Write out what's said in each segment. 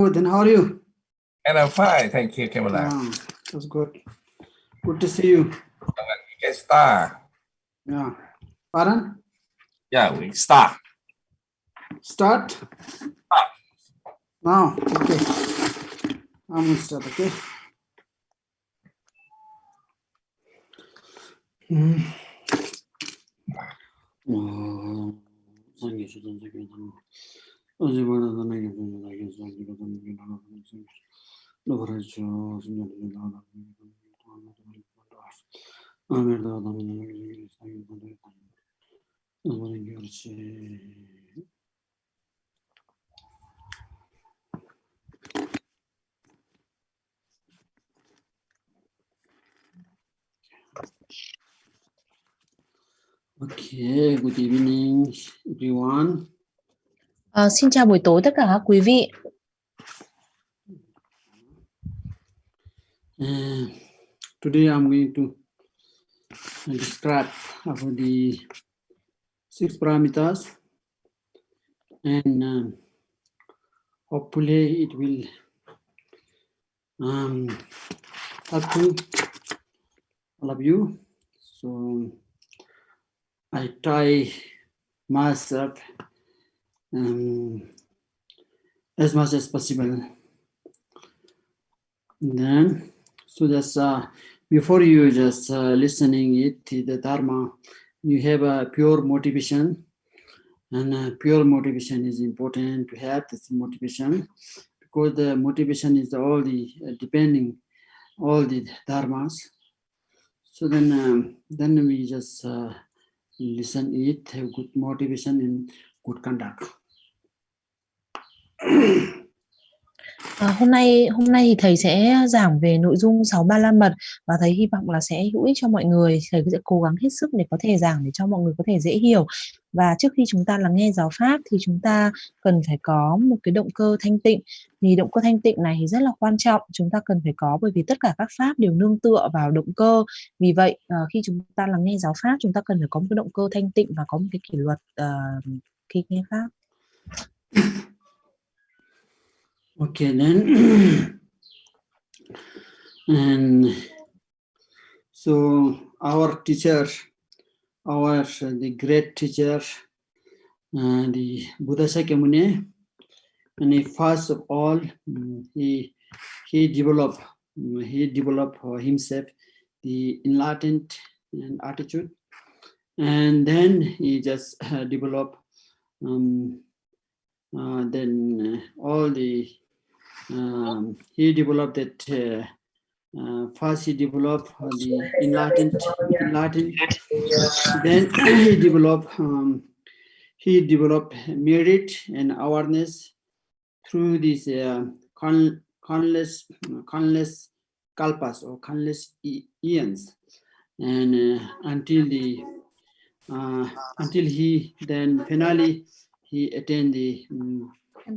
Good, then how are you? And I'm fine, thank you, Kamala. That's good. Good to see you. Get start. Yeah. Pardon? Yeah, we start. Start? Now, okay. I'm going to start, okay? Okay, good evening, everyone. Xin chào buổi tối tất cả các quý vị. Today I'm going to describe about the 6 parameters, and hopefully it will help to all of you. So I try myself as much as possible. Then, so that's before you just listening it to the Dharma, you have a pure motivation, and pure motivation is important to have this motivation, because the motivation is all the depending all the dharmas. So then we just listen it, have good motivation and good conduct. Hôm nay thì thầy sẽ giảng về nội dung 6 ba la mật, và thầy hy vọng là sẽ hữu ích cho mọi người. Thầy sẽ cố gắng hết sức để có thể giảng để cho mọi người có thể dễ hiểu. Và trước khi chúng ta lắng nghe giáo pháp thì chúng ta cần phải có một cái động cơ thanh tịnh. Thì động cơ thanh tịnh này thì rất là quan trọng, chúng ta cần phải có, bởi vì tất cả các pháp đều nương tựa vào động cơ. Vì vậy khi chúng ta lắng nghe giáo pháp, chúng ta cần phải có một cái động cơ thanh tịnh và có một cái kỷ luật khi nghe pháp. Okay, then, and so our teacher, the great teacher, the Buddha Shakyamuni, and first of all, he developed himself the enlightened attitude, and then he just developed then all the he developed that first he developed the enlightened, then he developed merit and awareness through these countless kalpas or countless eons, and until he then finally he attained the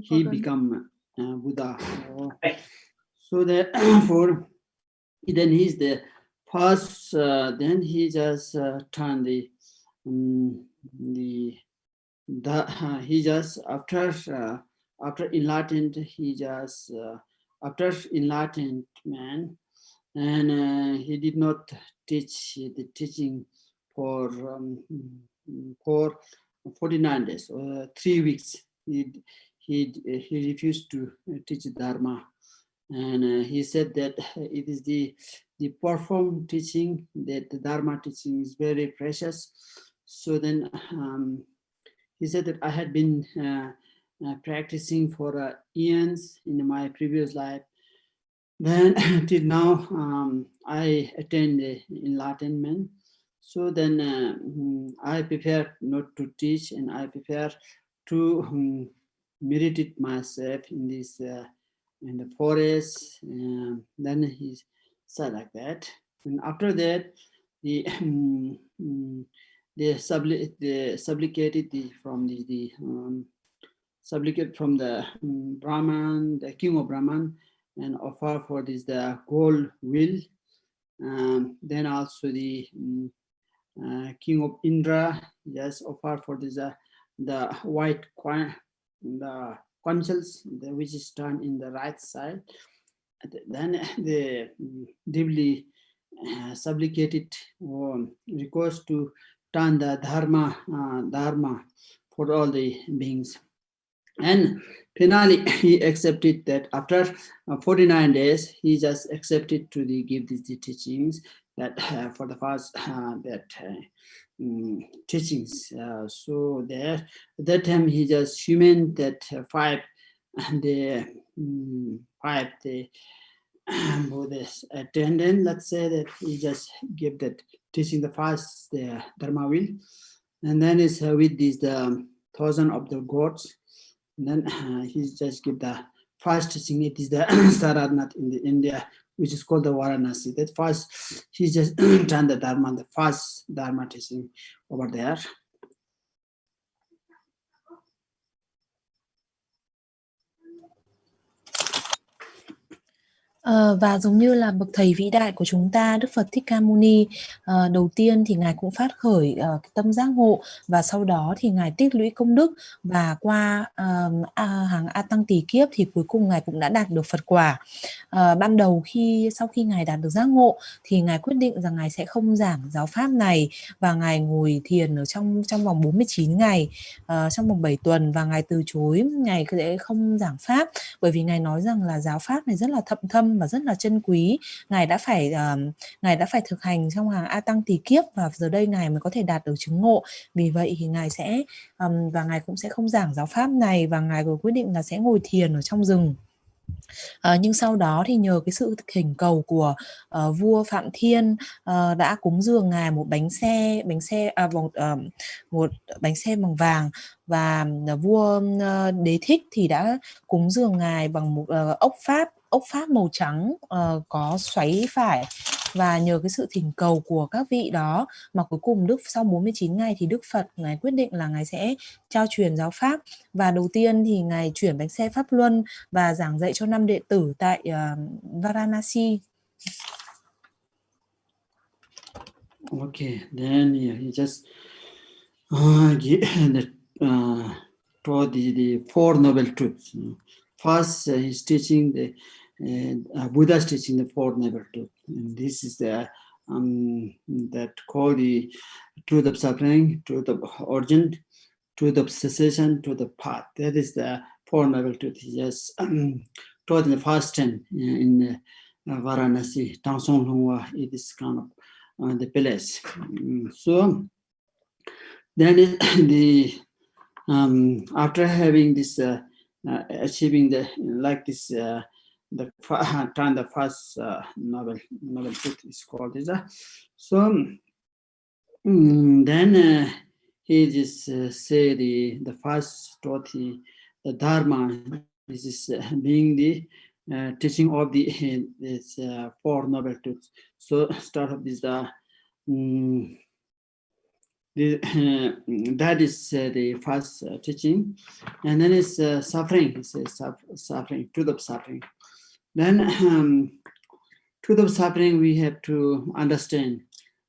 he become Buddha. So therefore, then he's the first. Then he just turned he just after enlightened, he just after enlightenment, and he did not teach the teaching for 49 days or 3 weeks. He refused to teach Dharma, and he said that it is the performed teaching, that the Dharma teaching is very precious. So then he said that I had been practicing for eons in my previous life. Then till now I attained the enlightenment. So then I prefer not to teach, and I prefer to meditate myself in this in the forest. Then he said like that, and after that they supplicated from the Brahman, the king of Brahman, and offer for this the gold wheel. Then also the king of Indra just offer for this the white coin, the conchals, which is turned in the right side. Then the deeply supplicated request to turn the dharma for all the beings. And finally, he accepted that after 49 days, he just accepted to give these teachings that for the first teachings. So there, at that time, he just human that five Buddhist attendant. Let's say that he just gave that teaching the first Dharma will, and then it's with these the 1,000 of the gods. And then he just give the first teaching. It is the Saratnath in the India, which is called the Varanasi. That first, he just done the Dharma, the first Dharma teaching over there. Và giống như là bậc thầy vĩ đại của chúng ta, Đức Phật Thích Ca Mâu Ni, đầu tiên thì ngài cũng phát khởi tâm giác ngộ, và sau đó thì ngài tích lũy công đức, và qua hàng A Tăng tỷ kiếp thì cuối cùng ngài cũng đã đạt được Phật quả. Ban đầu sau khi ngài đạt được giác ngộ thì ngài quyết định rằng ngài sẽ không giảng giáo pháp này, và ngài ngồi thiền ở trong vòng 49 ngày, trong vòng 7 tuần, và ngài từ chối, ngài sẽ không giảng pháp, bởi vì ngài nói rằng là giáo pháp này rất là thậm thâm và rất là chân quý. Ngài đã phải thực hành trong hàng A Tăng tỷ kiếp, và giờ đây ngài mới có thể đạt được chứng ngộ. Vì vậy thì ngài sẽ và ngài cũng sẽ không giảng giáo pháp này, và ngài quyết định là sẽ ngồi thiền ở trong rừng. Nhưng sau đó thì nhờ cái sự thỉnh cầu của vua Phạm Thiên đã cúng dường ngài một bánh xe bằng vàng, và vua Đế Thích thì đã cúng dường ngài bằng một ốc pháp màu trắng có xoáy phải. Và nhờ cái sự thỉnh cầu của các vị đó mà cuối cùng sau 49 ngày thì Đức Phật ngài quyết định là ngài sẽ trao truyền giáo pháp. Và đầu tiên thì ngài chuyển bánh xe pháp luân và giảng dạy cho 5 đệ tử tại Varanasi. Okay, then he just taught the Four Noble Truths. First, he's teaching Buddha's teaching the Four Noble Truths. And this is the that called the truth of suffering, truth of origin, truth of cessation, truth of path. That is the Four Noble Truths. He just taught in the first 10 in Varanasi, Tangsong Lungwa. It is kind of the palace. So then after having this achieving the first novel truth is called this. So then he just say the first taught the Dharma. This is being the teaching of this Four Noble Truths. So start of this that is the first teaching, and then it's suffering. It says suffering, truth of suffering. Then truth of suffering, we have to understand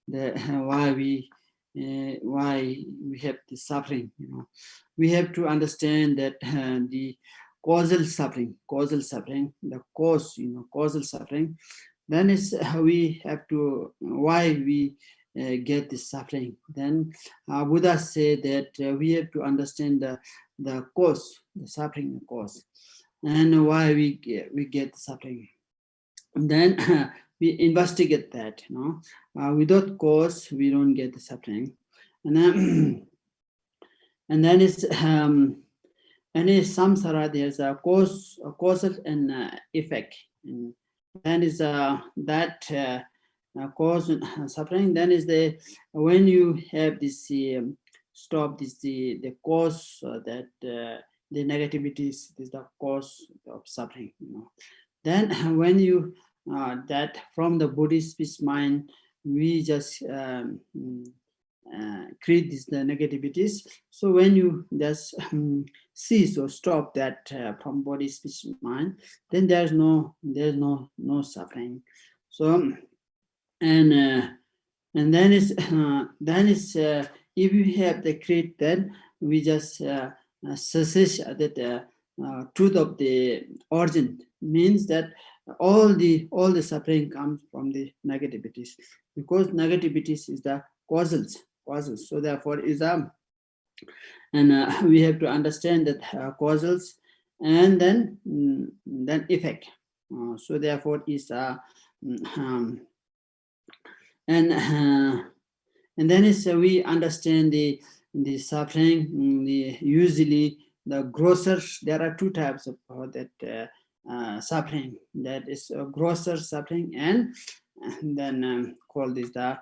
why we have the suffering. We have to understand that the causal suffering, the cause, causal suffering. Then is we have to why we get this suffering. Then Buddha said that we have to understand the cause, the suffering cause, and why we get the suffering. And then we investigate that. Without cause, we don't get the suffering. And then it's any samsara. There's a causal and effect. And then is that. Cause suffering. Then is when you have this stop this the cause that the negativities is the cause of suffering. Then when you that from the Buddhist speech mind, we just create the negativities. So when you just cease or stop that from body speech mind, then there's no suffering. So and then is if you have the create, then we just cessation that truth of the origin, means that all the suffering comes from the negativities, because negativities is the causals. So therefore is and we have to understand that causals and then effect. So therefore is and then is we understand the suffering. Usually the grosser, there are two types of that suffering. That is grosser suffering, and then called this the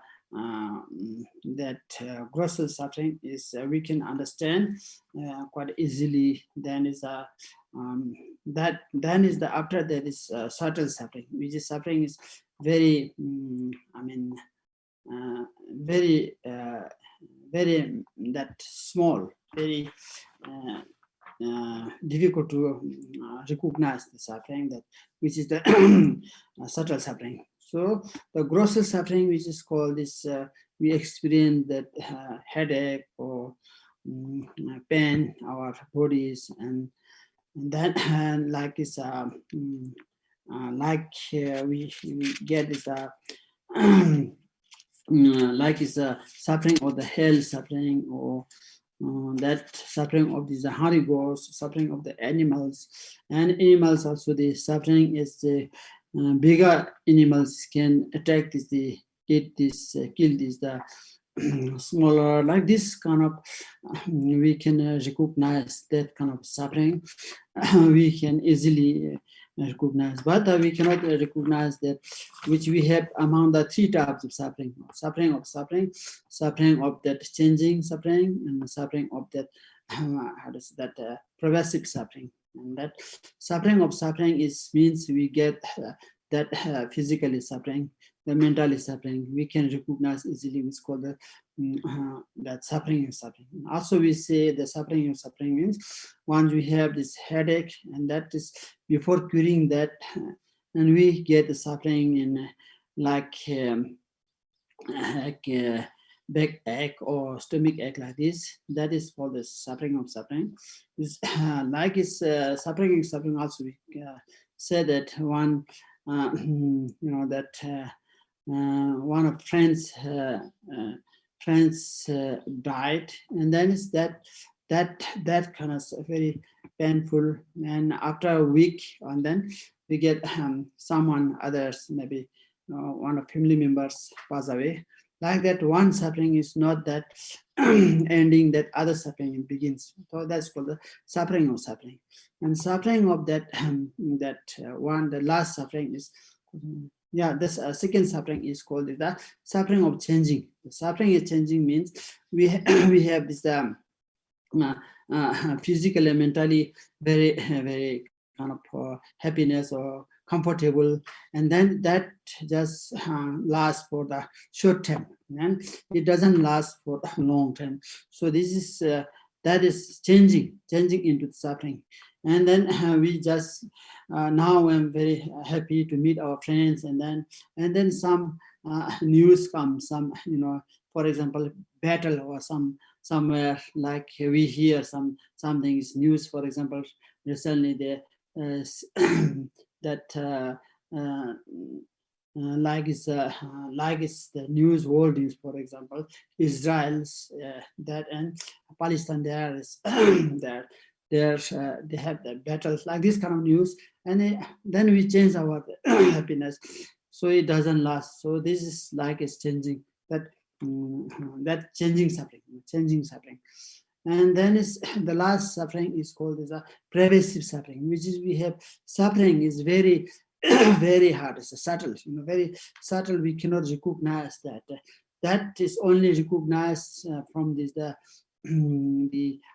grosser suffering is we can understand quite easily. Then is after that is subtle suffering, which is suffering is very very that small, very difficult to recognize the suffering, that which is the subtle suffering. So the grosser suffering, which is called this, we experience that headache or pain our bodies, and that like is we get is like is suffering of the health suffering, or that suffering of the harigos, suffering of the animals. And animals also, the suffering is the bigger animals can attack this, eat this, kill this, the smaller, like this kind of, we can recognize that kind of suffering. We can easily recognize, but we cannot recognize that which we have among the three types of suffering: suffering of that changing suffering, and suffering of that pervasive suffering. And that suffering of suffering is means we get that physically suffering, the mentally suffering, we can recognize easily. It's called the that suffering is suffering. Also we say the suffering of suffering means once we have this headache, and that is before curing that, and we get the suffering in like backache or stomach ache, like this. That is called the suffering of suffering. This like is suffering also. We say that one that one of friends died, and then is that kind of very painful, and after a week, and then we get someone others, maybe one of family members pass away. Like that, one suffering is not that ending, that other suffering begins. So that's called the suffering of suffering. And suffering of that the last suffering is this second suffering is called the suffering of changing. The suffering is changing means we have this physically and mentally very very kind of happiness or comfortable, and then that just lasts for the short term, and it doesn't last for long term. So this is that is changing into suffering. And then we just now I'm very happy to meet our friends, and then some news comes, some for example battle or somewhere, like we hear something is news. For example, recently the like it's the news, world news, for example, Israel's that, and Palestine there is they have the battles, like this kind of news, and then we change our happiness, so it doesn't last. So this is like it's changing, that changing suffering. And then is the last suffering is called as a pervasive suffering, which is we have suffering is very very hard. It's a subtle, very subtle. We cannot recognize that. That is only recognized from this the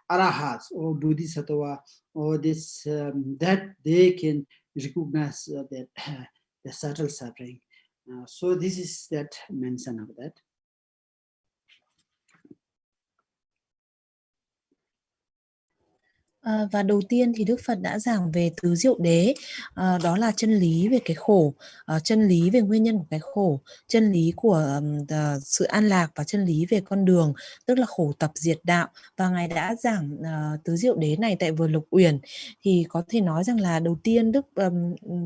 arahats or bodhisattva, or this that they can recognize that the subtle suffering. So this is that mention of that. Và đầu tiên thì Đức Phật đã giảng về tứ diệu đế, đó là chân lý về cái khổ, chân lý về nguyên nhân của cái khổ, chân lý của sự an lạc và chân lý về con đường, tức là khổ tập diệt đạo. Và Ngài đã giảng tứ diệu đế này tại vườn Lộc Uyển. Thì có thể nói rằng là đầu tiên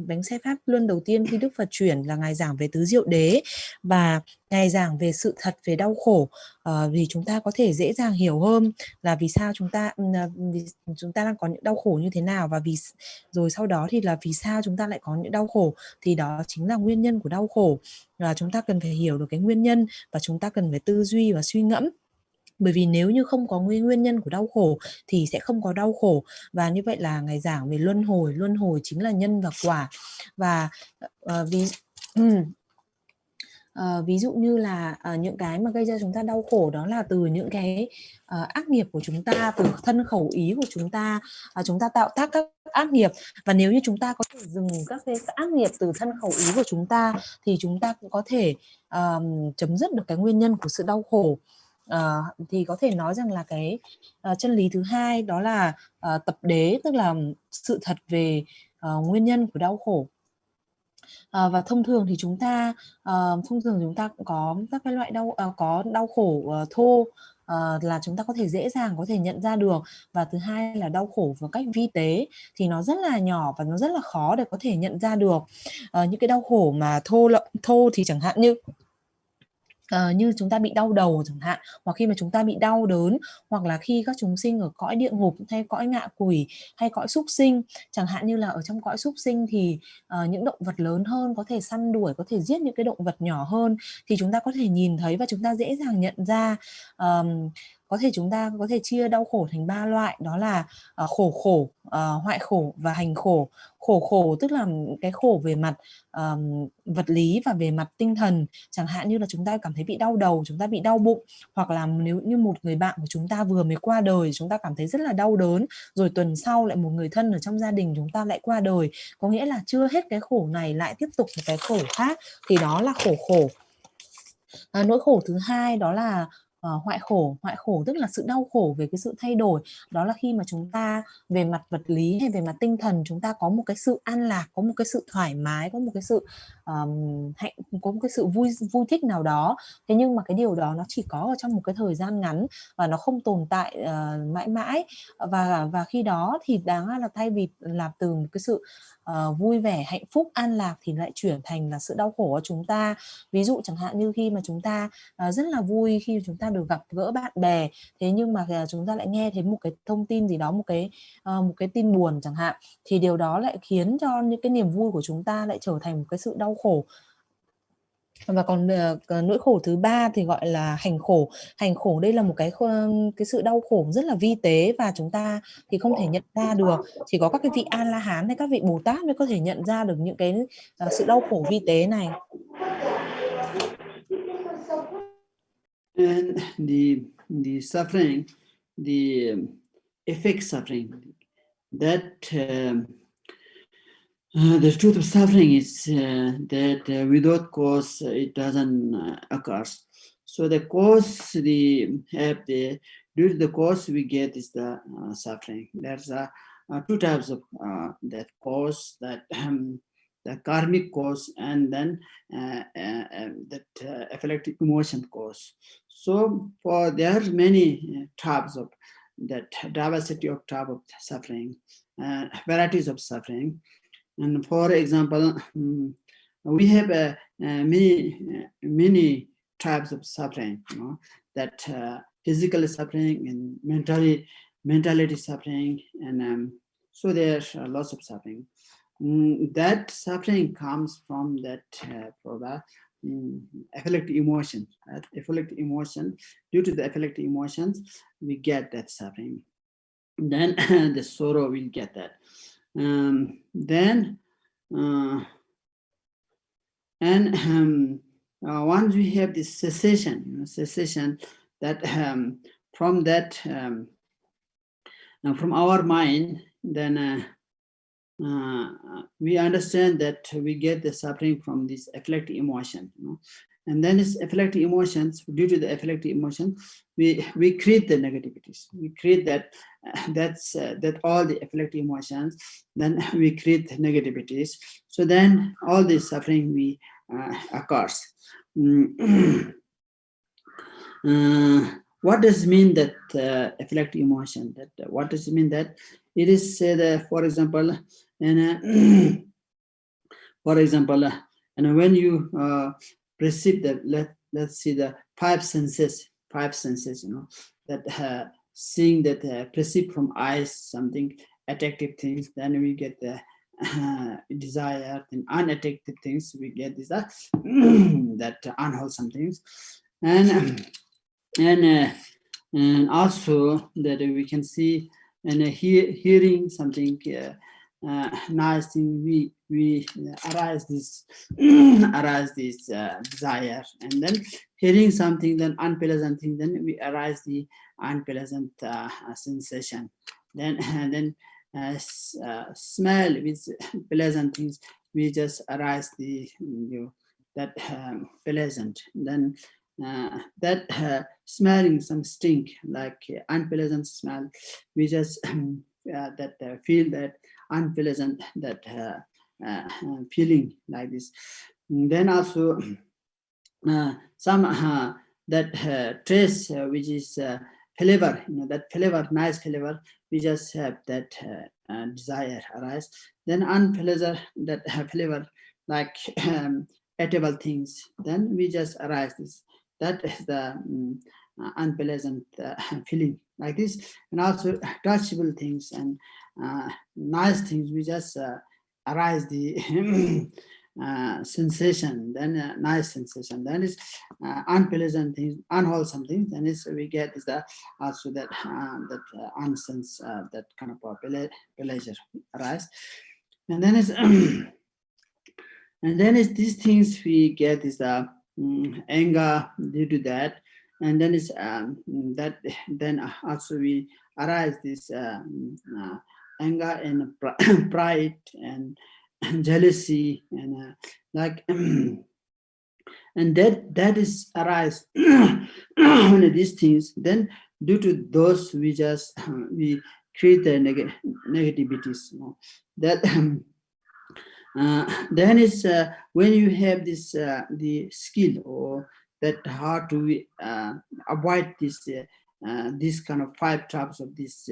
bánh xe Pháp Luân đầu tiên khi Đức Phật chuyển là Ngài giảng về tứ diệu đế và Ngài giảng về sự thật về đau khổ, vì chúng ta có thể dễ dàng hiểu hơn là vì sao chúng ta đang có những đau khổ như thế nào, và rồi sau đó thì là vì sao chúng ta lại có những đau khổ, thì đó chính là nguyên nhân của đau khổ. Chúng ta cần phải hiểu được cái nguyên nhân và chúng ta cần phải tư duy và suy ngẫm. Bởi vì nếu như không có nguyên nhân của đau khổ thì sẽ không có đau khổ. Và như vậy là Ngài giảng về luân hồi chính là nhân và quả. Và ví dụ như là những cái mà gây ra chúng ta đau khổ đó là từ những cái ác nghiệp của chúng ta, từ thân khẩu ý của chúng ta tạo tác các ác nghiệp. Và nếu như chúng ta có thể dừng các cái ác nghiệp từ thân khẩu ý của chúng ta thì chúng ta cũng có thể chấm dứt được cái nguyên nhân của sự đau khổ. Thì có thể nói rằng là cái chân lý thứ hai đó là tập đế, tức là sự thật về nguyên nhân của đau khổ. Và thông thường thì chúng ta cũng có các cái loại có đau khổ thô, là chúng ta có thể dễ dàng có thể nhận ra được. Và thứ hai là đau khổ một cách vi tế thì nó rất là nhỏ và nó rất là khó để có thể nhận ra được. Những cái đau khổ mà thô thì chẳng hạn như chúng ta bị đau đầu chẳng hạn, hoặc khi mà chúng ta bị đau đớn, hoặc là khi các chúng sinh ở cõi địa ngục hay cõi ngạ quỷ hay cõi súc sinh, chẳng hạn như là ở trong cõi súc sinh thì những động vật lớn hơn có thể săn đuổi, có thể giết những cái động vật nhỏ hơn, thì chúng ta có thể nhìn thấy và chúng ta dễ dàng nhận ra. Chúng ta có thể chia đau khổ thành 3 loại, đó là khổ, hoại khổ và hành khổ. Khổ tức là cái khổ về mặt vật lý và về mặt tinh thần, chẳng hạn như là chúng ta cảm thấy bị đau đầu, chúng ta bị đau bụng, hoặc là nếu như một người bạn của chúng ta vừa mới qua đời, chúng ta cảm thấy rất là đau đớn, rồi tuần sau lại một người thân ở trong gia đình chúng ta lại qua đời, có nghĩa là chưa hết cái khổ này lại tiếp tục một cái khổ khác, thì đó là khổ. Nỗi khổ thứ hai đó là hoại khổ tức là sự đau khổ về cái sự thay đổi, đó là khi mà chúng ta về mặt vật lý hay về mặt tinh thần chúng ta có một cái sự an lạc, có một cái sự thoải mái, có một cái sự có một cái sự vui thích nào đó, thế nhưng mà cái điều đó nó chỉ có ở trong một cái thời gian ngắn và nó không tồn tại mãi mãi. Và khi đó thì đáng là thay vì là từ một cái sự vui vẻ, hạnh phúc, an lạc thì lại chuyển thành là sự đau khổ của chúng ta. Ví dụ chẳng hạn như khi mà chúng ta rất là vui khi chúng ta được gặp gỡ bạn bè, thế nhưng mà chúng ta lại nghe thấy một cái thông tin gì đó, một cái tin buồn chẳng hạn, thì điều đó lại khiến cho những cái niềm vui của chúng ta lại trở thành một cái sự đau khổ. Và còn nỗi khổ thứ ba thì gọi là hành khổ. Đây là một cái sự đau khổ rất là vi tế và chúng ta thì không thể nhận ra được, chỉ có các cái vị A La Hán hay các vị Bồ Tát mới có thể nhận ra được những cái sự đau khổ vi tế này. And the suffering, the effect suffering, that the truth of suffering is that without cause it doesn't occur. So the cause, due to the cause we get is the suffering. There's two types of that cause, that the karmic cause, and then that affective emotion cause. So there are many types of that, diversity of type of suffering, varieties of suffering. And for example, we have many types of suffering, that physical suffering and mentality suffering, and so there's lots of suffering. That suffering comes from that affective emotion. Affective emotion. Due to the affective emotions, we get that suffering. Then the sorrow will get that. Once we have this cessation, that from that from our mind, then we understand that we get the suffering from this affective emotion. And then it's afflicting emotions. Due to the afflicting emotion, we create the negativities. We create that that all the afflicting emotions. Then we create the negativities. So then all this suffering we occurs. What does it mean that afflicting emotion? That what does it mean that it is said, for example, and and when you perceive that, let's see the five senses, you know, that seeing that perceive from eyes something attractive things, then we get the desire, and unattractive things we get is that unwholesome things, and also that we can see and hearing something nice thing, we arise this desire, and then hearing something then unpleasant thing, then we arise the unpleasant sensation, then smell with pleasant things, we just arise the that pleasant, then that smelling some stink like unpleasant smell, we just feel that unpleasant that feeling like this. And then also some that trace which is flavor, you know, that flavor, nice flavor, we just have that desire arise. Then unpleasant that flavor like edible things, then we just arise this. That is the unpleasant feeling like this. And also touchable things and nice things, we just arise the sensation, then nice sensation. Then is unpleasant things, unwholesome things, then is we get is the also that unsense, that kind of pleasure arise. And then is and then is these things we get is the anger due to that, and then is that then also we arise this anger and pride and jealousy and like and that is arise when these things, then due to those we just we create the negativities, you know, that then is when you have this the skill or that how to avoid this kind of 5 types of these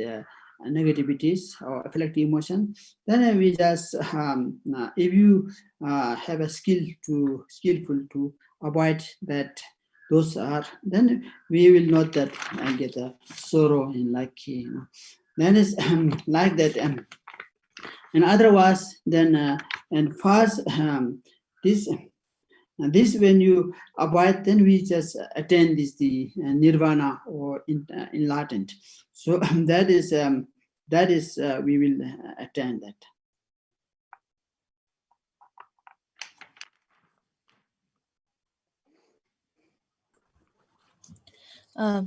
negativities or afflicting emotion, then we just if you have a skillful to avoid that those are, then we will not that get a sorrow in like, you know, then is like that. And otherwise then and first this when you avoid, then we just attain this the nirvana or enlightened. So that is we will attain that.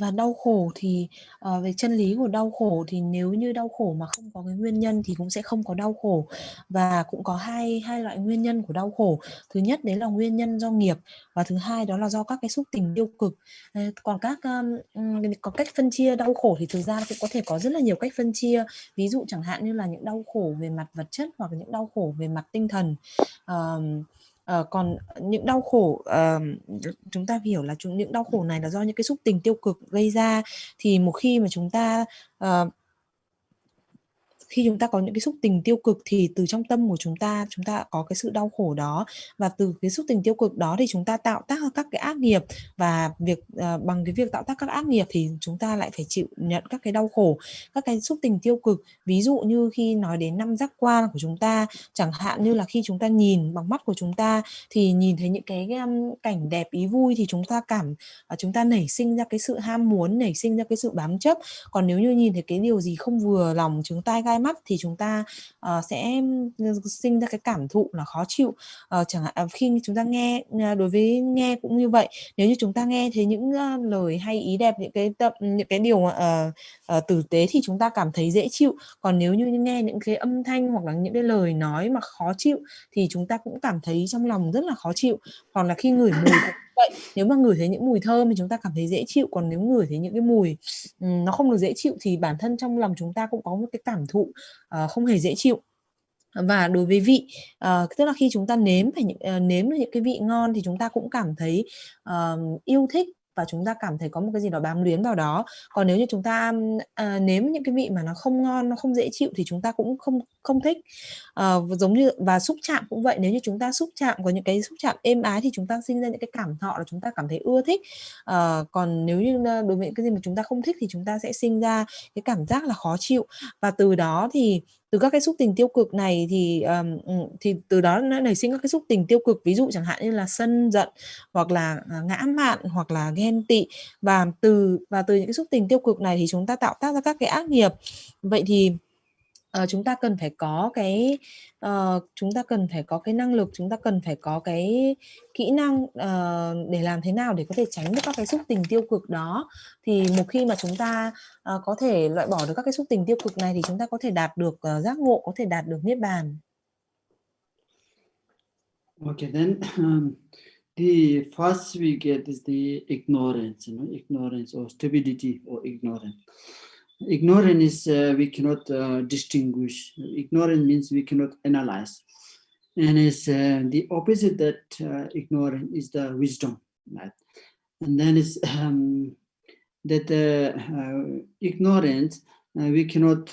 Và đau khổ thì về chân lý của đau khổ thì nếu như đau khổ mà không có cái nguyên nhân thì cũng sẽ không có đau khổ. Và cũng có hai loại nguyên nhân của đau khổ. Thứ nhất đấy là nguyên nhân do nghiệp, và thứ hai đó là do các cái xúc tình tiêu cực. Còn có cách phân chia đau khổ thì thực ra cũng có thể có rất là nhiều cách phân chia. Ví dụ chẳng hạn như là những đau khổ về mặt vật chất hoặc là những đau khổ về mặt tinh thần. Còn những đau khổ chúng ta hiểu là những đau khổ này là do những cái xúc tình tiêu cực gây ra, thì một khi mà chúng ta có những cái xúc tình tiêu cực thì từ trong tâm của chúng ta có cái sự đau khổ đó, và từ cái xúc tình tiêu cực đó thì chúng ta tạo tác các cái ác nghiệp, và bằng cái việc tạo tác các ác nghiệp thì chúng ta lại phải chịu nhận các cái đau khổ, các cái xúc tình tiêu cực. Ví dụ như khi nói đến 5 giác quan của chúng ta, chẳng hạn như là khi chúng ta nhìn bằng mắt của chúng ta thì nhìn thấy những cái cảnh đẹp ý vui thì chúng ta nảy sinh ra cái sự ham muốn, nảy sinh ra cái sự bám chấp. Còn nếu như nhìn thấy cái điều gì không vừa lòng, chứng tai gai mắt thì chúng ta sẽ sinh ra cái cảm thụ là khó chịu. Chẳng hạn khi chúng ta nghe, đối với nghe cũng như vậy, nếu như chúng ta nghe thấy những lời hay ý đẹp, những cái điều tử tế thì chúng ta cảm thấy dễ chịu. Còn nếu như nghe những cái âm thanh hoặc là những cái lời nói mà khó chịu thì chúng ta cũng cảm thấy trong lòng rất là khó chịu. Hoặc là khi ngửi mùi vậy. Nếu mà ngửi thấy những mùi thơm thì chúng ta cảm thấy dễ chịu, còn nếu ngửi thấy những cái mùi nó không được dễ chịu thì bản thân trong lòng chúng ta cũng có một cái cảm thụ không hề dễ chịu. Và đối với vị, tức là khi chúng ta nếm được những cái vị ngon thì chúng ta cũng cảm thấy yêu thích và chúng ta cảm thấy có một cái gì đó bám luyến vào đó. Còn nếu như chúng ta nếm những cái vị mà nó không ngon, nó không dễ chịu thì chúng ta cũng không thích. Giống như và xúc chạm cũng vậy, nếu như chúng ta xúc chạm có những cái xúc chạm êm ái thì chúng ta sinh ra những cái cảm thọ là chúng ta cảm thấy ưa thích. Còn nếu như đối với những cái gì mà chúng ta không thích thì chúng ta sẽ sinh ra cái cảm giác là khó chịu. Và từ đó thì từ các cái xúc tình tiêu cực này thì từ đó nó nảy sinh các cái xúc tình tiêu cực, ví dụ chẳng hạn như là sân giận hoặc là ngã mạn hoặc là ghen tị, và từ những cái xúc tình tiêu cực này thì chúng ta tạo tác ra các cái ác nghiệp. Vậy thì chúng ta cần phải có cái năng lực, chúng ta cần phải có cái kỹ năng để làm thế nào để có thể tránh được các cái xúc tình tiêu cực đó. Thì một khi mà chúng ta có thể loại bỏ được các cái xúc tình tiêu cực này thì chúng ta có thể đạt được giác ngộ, có thể đạt được niết bàn. Okay, then the first we get is the ignorance, ignorance or stupidity or ignorance. Ignorance is we cannot distinguish. Ignorance means we cannot analyze, and is the opposite that ignorance is the wisdom, right? And then is that ignorance we cannot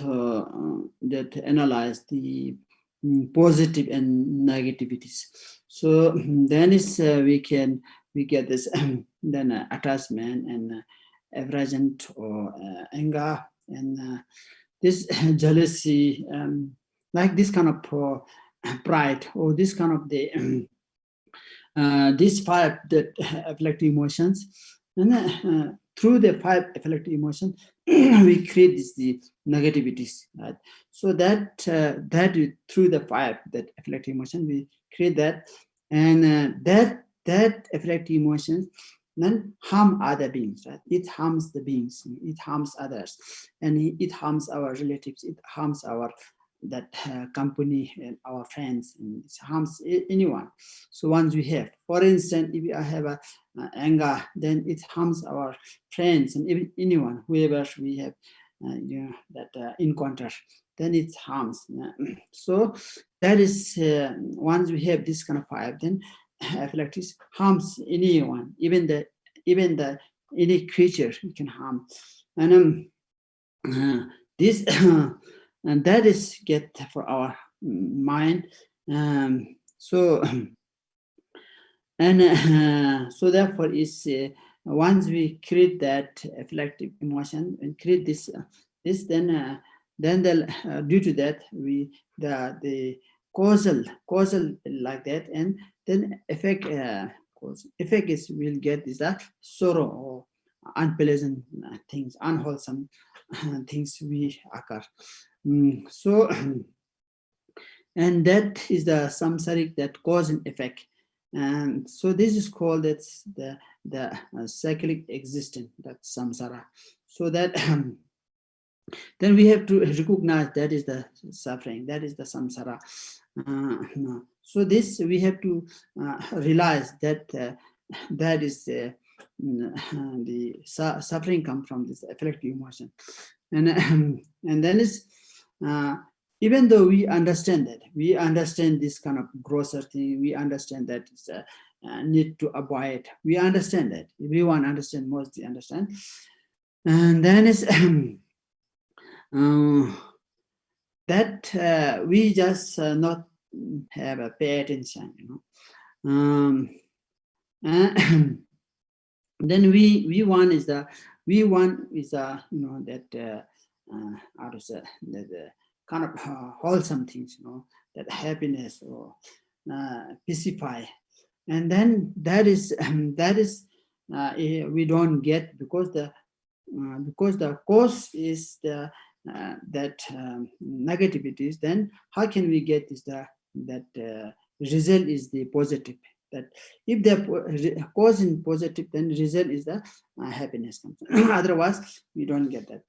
that analyze the positive and negativities. So then is we get this then attachment and aversion or anger and this jealousy, like this kind of pride or this kind of the these five that affect emotions, and through the five affect emotions we create the negativities, right? So that through the five that affect emotion we create that, and that affect emotions then harm other beings, right? It harms the beings, it harms others, and it harms our relatives, it harms our company and our friends, and it harms anyone. So once we have, for instance, if I have a anger, then it harms our friends and even anyone, whoever we have that encounter, then it harms. So that is once we have this kind of five, then afflictions harms anyone, even the any creature you can harm, and this and that is get for our mind. So and so therefore is once we create that afflictive emotion and create this then the due to that we the causal like that, and then effect is will get is that sorrow or unpleasant things, unwholesome things we occur. So and that is the samsaric, that cause and effect, and so this is called that's the cyclic existence, that samsara. So that then we have to recognize that is the suffering, that is the samsara. So this we have to realize that that is the suffering comes from this afflictive emotion, and then is even though we understand this kind of grosser thing, we understand that it's need to avoid. We understand that, everyone understand, mostly understand, and then is that we just not have a pay attention, then we want is that how to say that kind of wholesome things, that happiness or pacify, and then that is we don't get because the cause is the that negativities. Then how can we get is that result is the positive, that if the cause is positive, then result is the happiness comes. Otherwise we don't get that,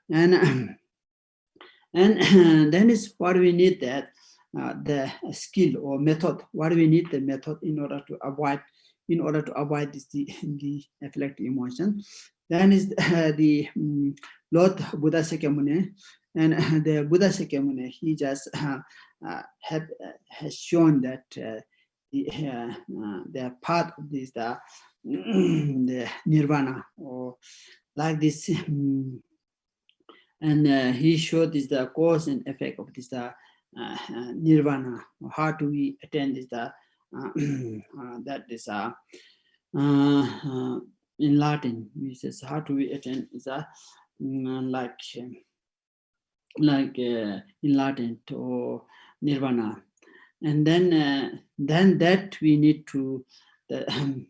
and then is what we need, that the skill or method, what we need the method in order to avoid in order to avoid the afflictive emotion. Then is the Lord Buddha Shakyamuni, and the Buddha Shakyamuni, he just has shown that the path of this the nirvana, or like this, and he showed this the cause and effect of this nirvana. How do we attain this that is in Latin, we says how do we attain is like in Latin to nirvana, and then that we need to and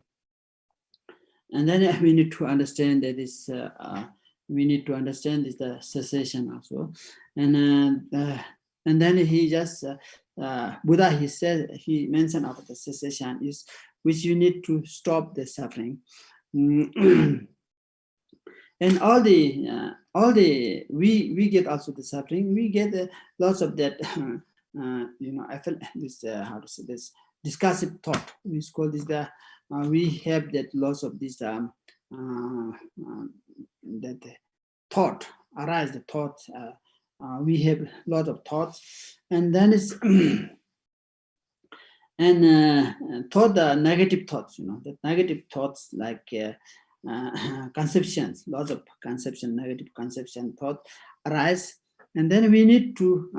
then we need to understand that this we need to understand is the cessation also, and then he just Buddha, he mentioned about the cessation is which you need to stop the suffering. And all the we get also the suffering, we get lots of that I felt this how to say this discursive thought, we call this the we have that lots of this that thought arise, the thoughts we have a lot of thoughts, and then it's and thought, the negative thoughts, the negative thoughts like conceptions, lots of conception, negative conception thought arise, and then we need to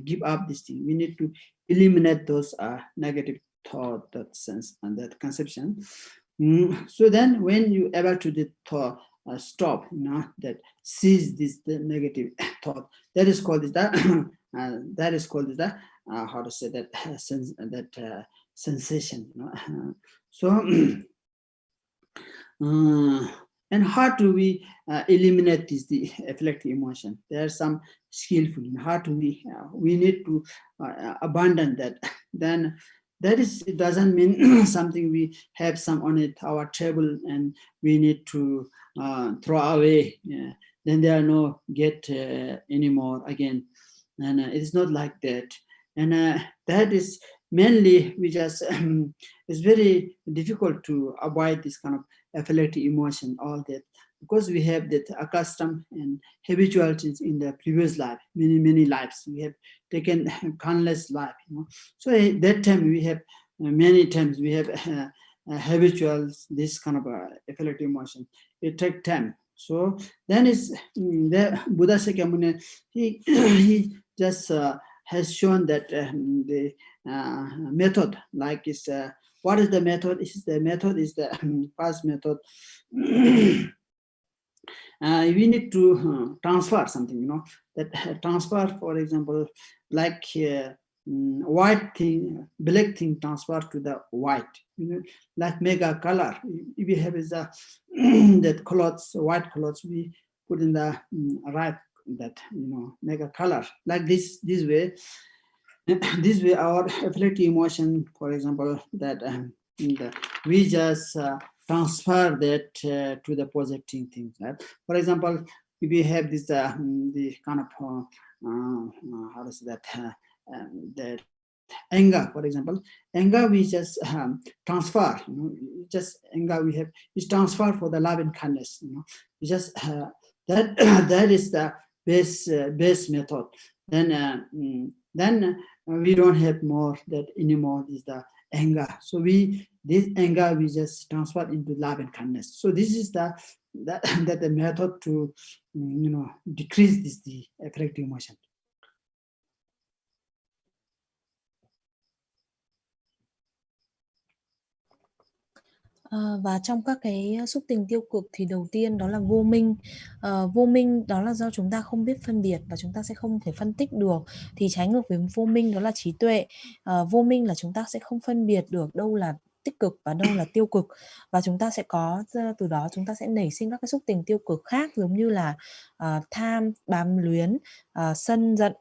give up this thing. We need to eliminate those negative thought, that sense, and that conception. So then, when you able to stop, that sees this the negative thought, that is called that how to say that sensation. So and how do we eliminate this the afflictive emotion? There are some skillful. How do we need to abandon that? Then that is, it doesn't mean something we have some on it our table and we need to throw away. Then there are no get anymore again, and it's not like that. And that is mainly we just it's very difficult to avoid this kind of afflictive emotion, all that, because we have that accustomed and habitual in the previous life, many lives we have taken countless life, so at that time we have many times we have habitual this kind of afflictive emotion. It takes time. So then is the Buddha Shakyamuni, he just has shown that the method, like is what is the method? The method is the first method. We need to transfer something, that transfer, for example, like white thing, black thing transfer to the white, like make a color. If we have is that clothes, white clothes, we put in the right, that make a color like this way. This way our afflictive emotion, for example, that we just transfer that to the positive things, right? For example, if we have this the kind of how to say that that anger, for example, anger we just transfer, just anger we have is transfer for the love and kindness, we just that is the base method. Then we don't have more that anymore is the anger. So this anger we just transfer into love and kindness. So this is the method to decrease the afflictive emotion. Và trong các cái xúc tình tiêu cực thì đầu tiên đó là vô minh. Vô minh đó là do chúng ta không biết phân biệt và chúng ta sẽ không thể phân tích được. Thì trái ngược với vô minh đó là trí tuệ. Vô minh là chúng ta sẽ không phân biệt được đâu là tích cực và đâu là tiêu cực, và chúng ta sẽ có từ đó chúng ta sẽ nảy sinh các cái xúc tình tiêu cực khác, giống như là tham, bám luyến, sân, giận,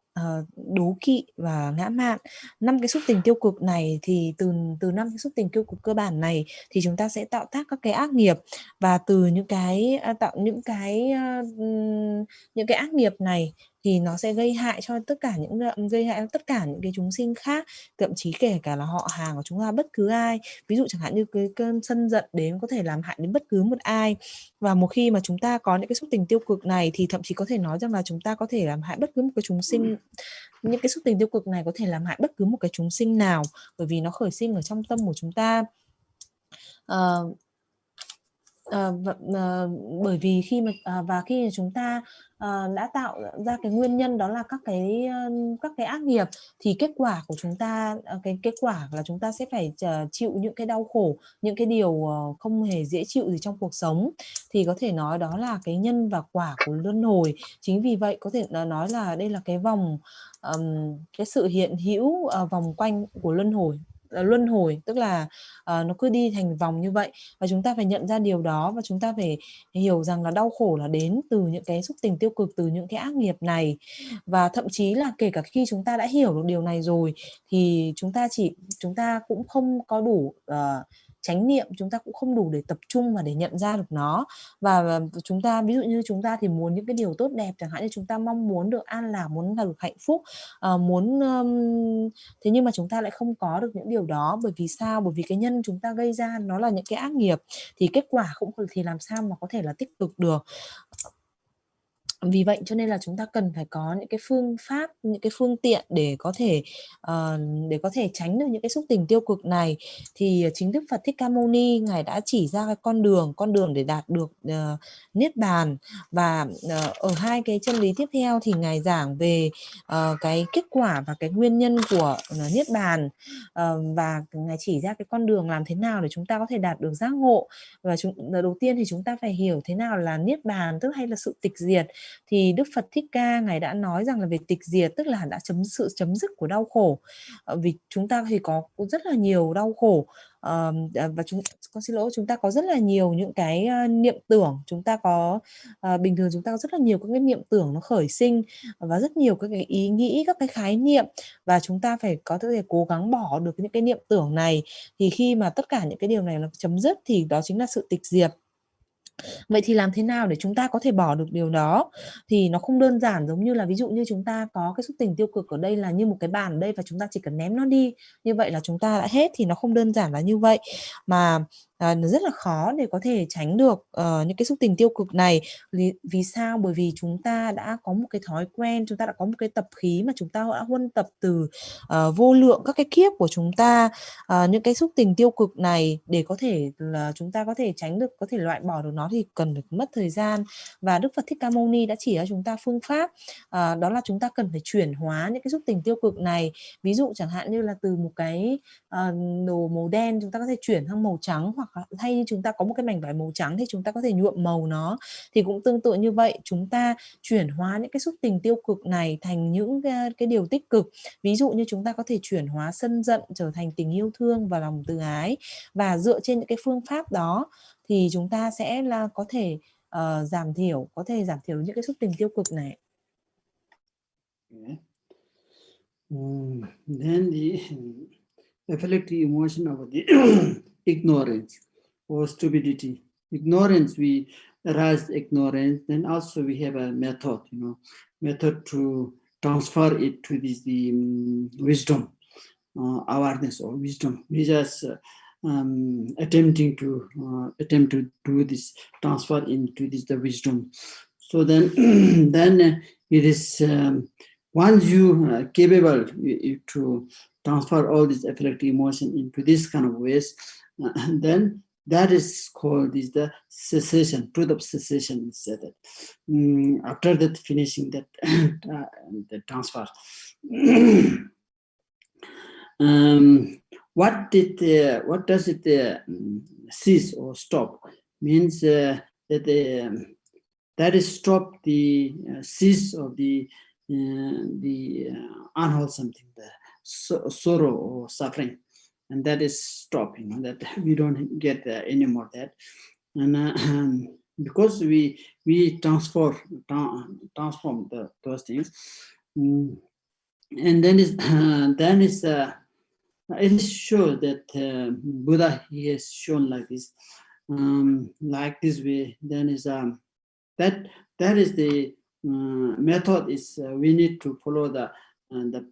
đố kỵ và ngã mạn. 5 cái xúc tình tiêu cực này thì từ 5 cái xúc tình tiêu cực cơ bản này thì chúng ta sẽ tạo tác các cái ác nghiệp, và từ những cái ác nghiệp này thì nó sẽ gây hại cho tất cả những cái chúng sinh khác, thậm chí kể cả là họ hàng của chúng ta, bất cứ ai. Ví dụ chẳng hạn như cái cơn sân giận đến có thể làm hại đến bất cứ một ai. Và một khi mà chúng ta có những cái xúc tình tiêu cực này thì thậm chí có thể nói rằng là chúng ta có thể làm hại bất cứ một cái chúng sinh. Những cái xúc tình tiêu cực này có thể làm hại bất cứ một cái chúng sinh nào, bởi vì nó khởi sinh ở trong tâm của chúng ta. Bởi vì khi mà chúng ta đã tạo ra cái nguyên nhân đó là các cái ác nghiệp, thì kết quả của chúng ta, cái kết quả là chúng ta sẽ phải chịu những cái đau khổ, những cái điều không hề dễ chịu gì trong cuộc sống. Thì có thể nói đó là cái nhân và quả của luân hồi. Chính vì vậy có thể nói là đây là cái vòng, cái sự hiện hữu vòng quanh của luân hồi, tức là nó cứ đi thành vòng như vậy. Và chúng ta phải nhận ra điều đó, và chúng ta phải hiểu rằng là đau khổ là đến từ những cái xúc tình tiêu cực, từ những cái ác nghiệp này. Và thậm chí là kể cả khi chúng ta đã hiểu được điều này rồi thì chúng ta cũng không có đủ chánh niệm, chúng ta cũng không đủ để tập trung và để nhận ra được nó. Và chúng ta, ví dụ như chúng ta thì muốn những cái điều tốt đẹp, chẳng hạn như chúng ta mong muốn được an lạc, muốn được hạnh phúc, thế nhưng mà chúng ta lại không có được những điều đó. Bởi vì sao? Bởi vì cái nhân chúng ta gây ra nó là những cái ác nghiệp, thì kết quả cũng thì làm sao mà có thể là tích cực được. Vì vậy cho nên là chúng ta cần phải có những cái phương pháp, những cái phương tiện để có thể tránh được những cái xúc tình tiêu cực này. Thì chính Đức Phật Thích Ca Mâu Ni ngài đã chỉ ra cái con đường để đạt được niết bàn. Và ở hai cái chân lý tiếp theo thì ngài giảng về cái kết quả và cái nguyên nhân của niết bàn, và ngài chỉ ra cái con đường làm thế nào để chúng ta có thể đạt được giác ngộ. Và đầu tiên thì chúng ta phải hiểu thế nào là niết bàn, tức hay là sự tịch diệt. Thì Đức Phật Thích Ca ngài đã nói rằng là về tịch diệt, tức là đã chấm dứt của đau khổ. Vì chúng ta thì có rất là nhiều đau khổ, và chúng ta có rất là nhiều những cái niệm tưởng. Chúng ta có bình thường chúng ta có rất là nhiều các cái niệm tưởng nó khởi sinh, và rất nhiều các cái ý nghĩ, các cái khái niệm, và chúng ta phải có thể cố gắng bỏ được những cái niệm tưởng này. Thì khi mà tất cả những cái điều này nó chấm dứt thì đó chính là sự tịch diệt. Vậy thì làm thế nào để chúng ta có thể bỏ được điều đó? Thì nó không đơn giản giống như là ví dụ như chúng ta có cái xúc tình tiêu cực ở đây là như một cái bàn ở đây và chúng ta chỉ cần ném nó đi, như vậy là chúng ta đã hết. Thì nó không đơn giản là như vậy, mà nó rất là khó để có thể tránh được những cái xúc tình tiêu cực này. Vì sao? Bởi vì chúng ta đã có một cái thói quen, chúng ta đã có một cái tập khí mà chúng ta đã huân tập từ vô lượng các cái kiếp của chúng ta. Những cái xúc tình tiêu cực này để có thể là chúng ta có thể tránh được, có thể loại bỏ được nó thì cần phải mất thời gian. Và Đức Phật Thích Ca Mâu Ni đã chỉ cho chúng ta phương pháp, đó là chúng ta cần phải chuyển hóa những cái xúc tình tiêu cực này. Ví dụ chẳng hạn như là từ một cái đồ màu đen chúng ta có thể chuyển sang màu trắng, hoặc thay như chúng ta có một cái mảnh vải màu trắng thì chúng ta có thể nhuộm màu nó. Thì cũng tương tự như vậy, chúng ta chuyển hóa những cái xúc tình tiêu cực này thành những cái điều tích cực. Ví dụ như chúng ta có thể chuyển hóa sân giận trở thành tình yêu thương và lòng từ ái. Và dựa trên những cái phương pháp đó thì chúng ta sẽ là có thể giảm thiểu những cái xúc tình tiêu cực này. Okay. Then the afflictive emotion of the ignorance or stupidity. Ignorance, we arise ignorance. Then also we have a method to transfer it to the wisdom, awareness or wisdom. We just attempt to do this, transfer into the wisdom. So then it is once you are capable to transfer all this afflictive emotion into this kind of ways, then that is called the cessation, truth of cessation. Is that after that finishing that the transfer. What does it cease or stop? Means that is stop the cease of the unwholesome thing, the sorrow or suffering, and that is stop. That we don't get any more that, and because we transform those things, and then it is sure that Buddha, he has shown like this way. Then is that is the method is we need to follow the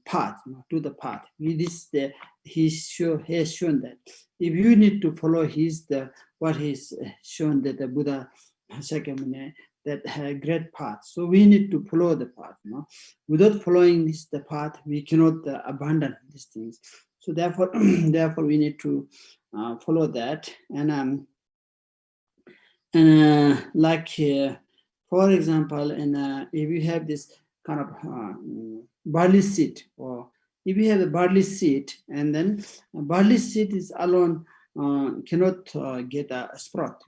path, to the path. He has shown that if you need to follow what he's shown, that the Buddha Shakyamuni, that great path. So we need to follow the path. Without following the path, we cannot abandon these things. So therefore, therefore we need to follow that. And like for example, if you have this kind of barley seed, or if you have a barley seed, and then a barley seed is alone cannot get a sprout,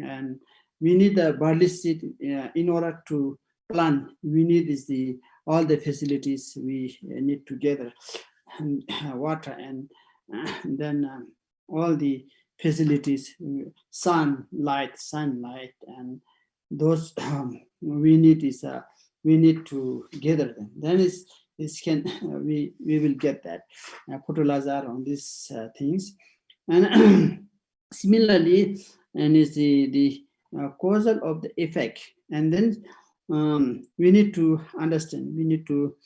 and we need the barley seed in order to plant. We need all the facilities we need together, and water, and then all the facilities, sunlight, and those we need to gather them. Then we will get that fertilizer on these things. And similarly, and is the causal of the effect. And then we need to understand. We need to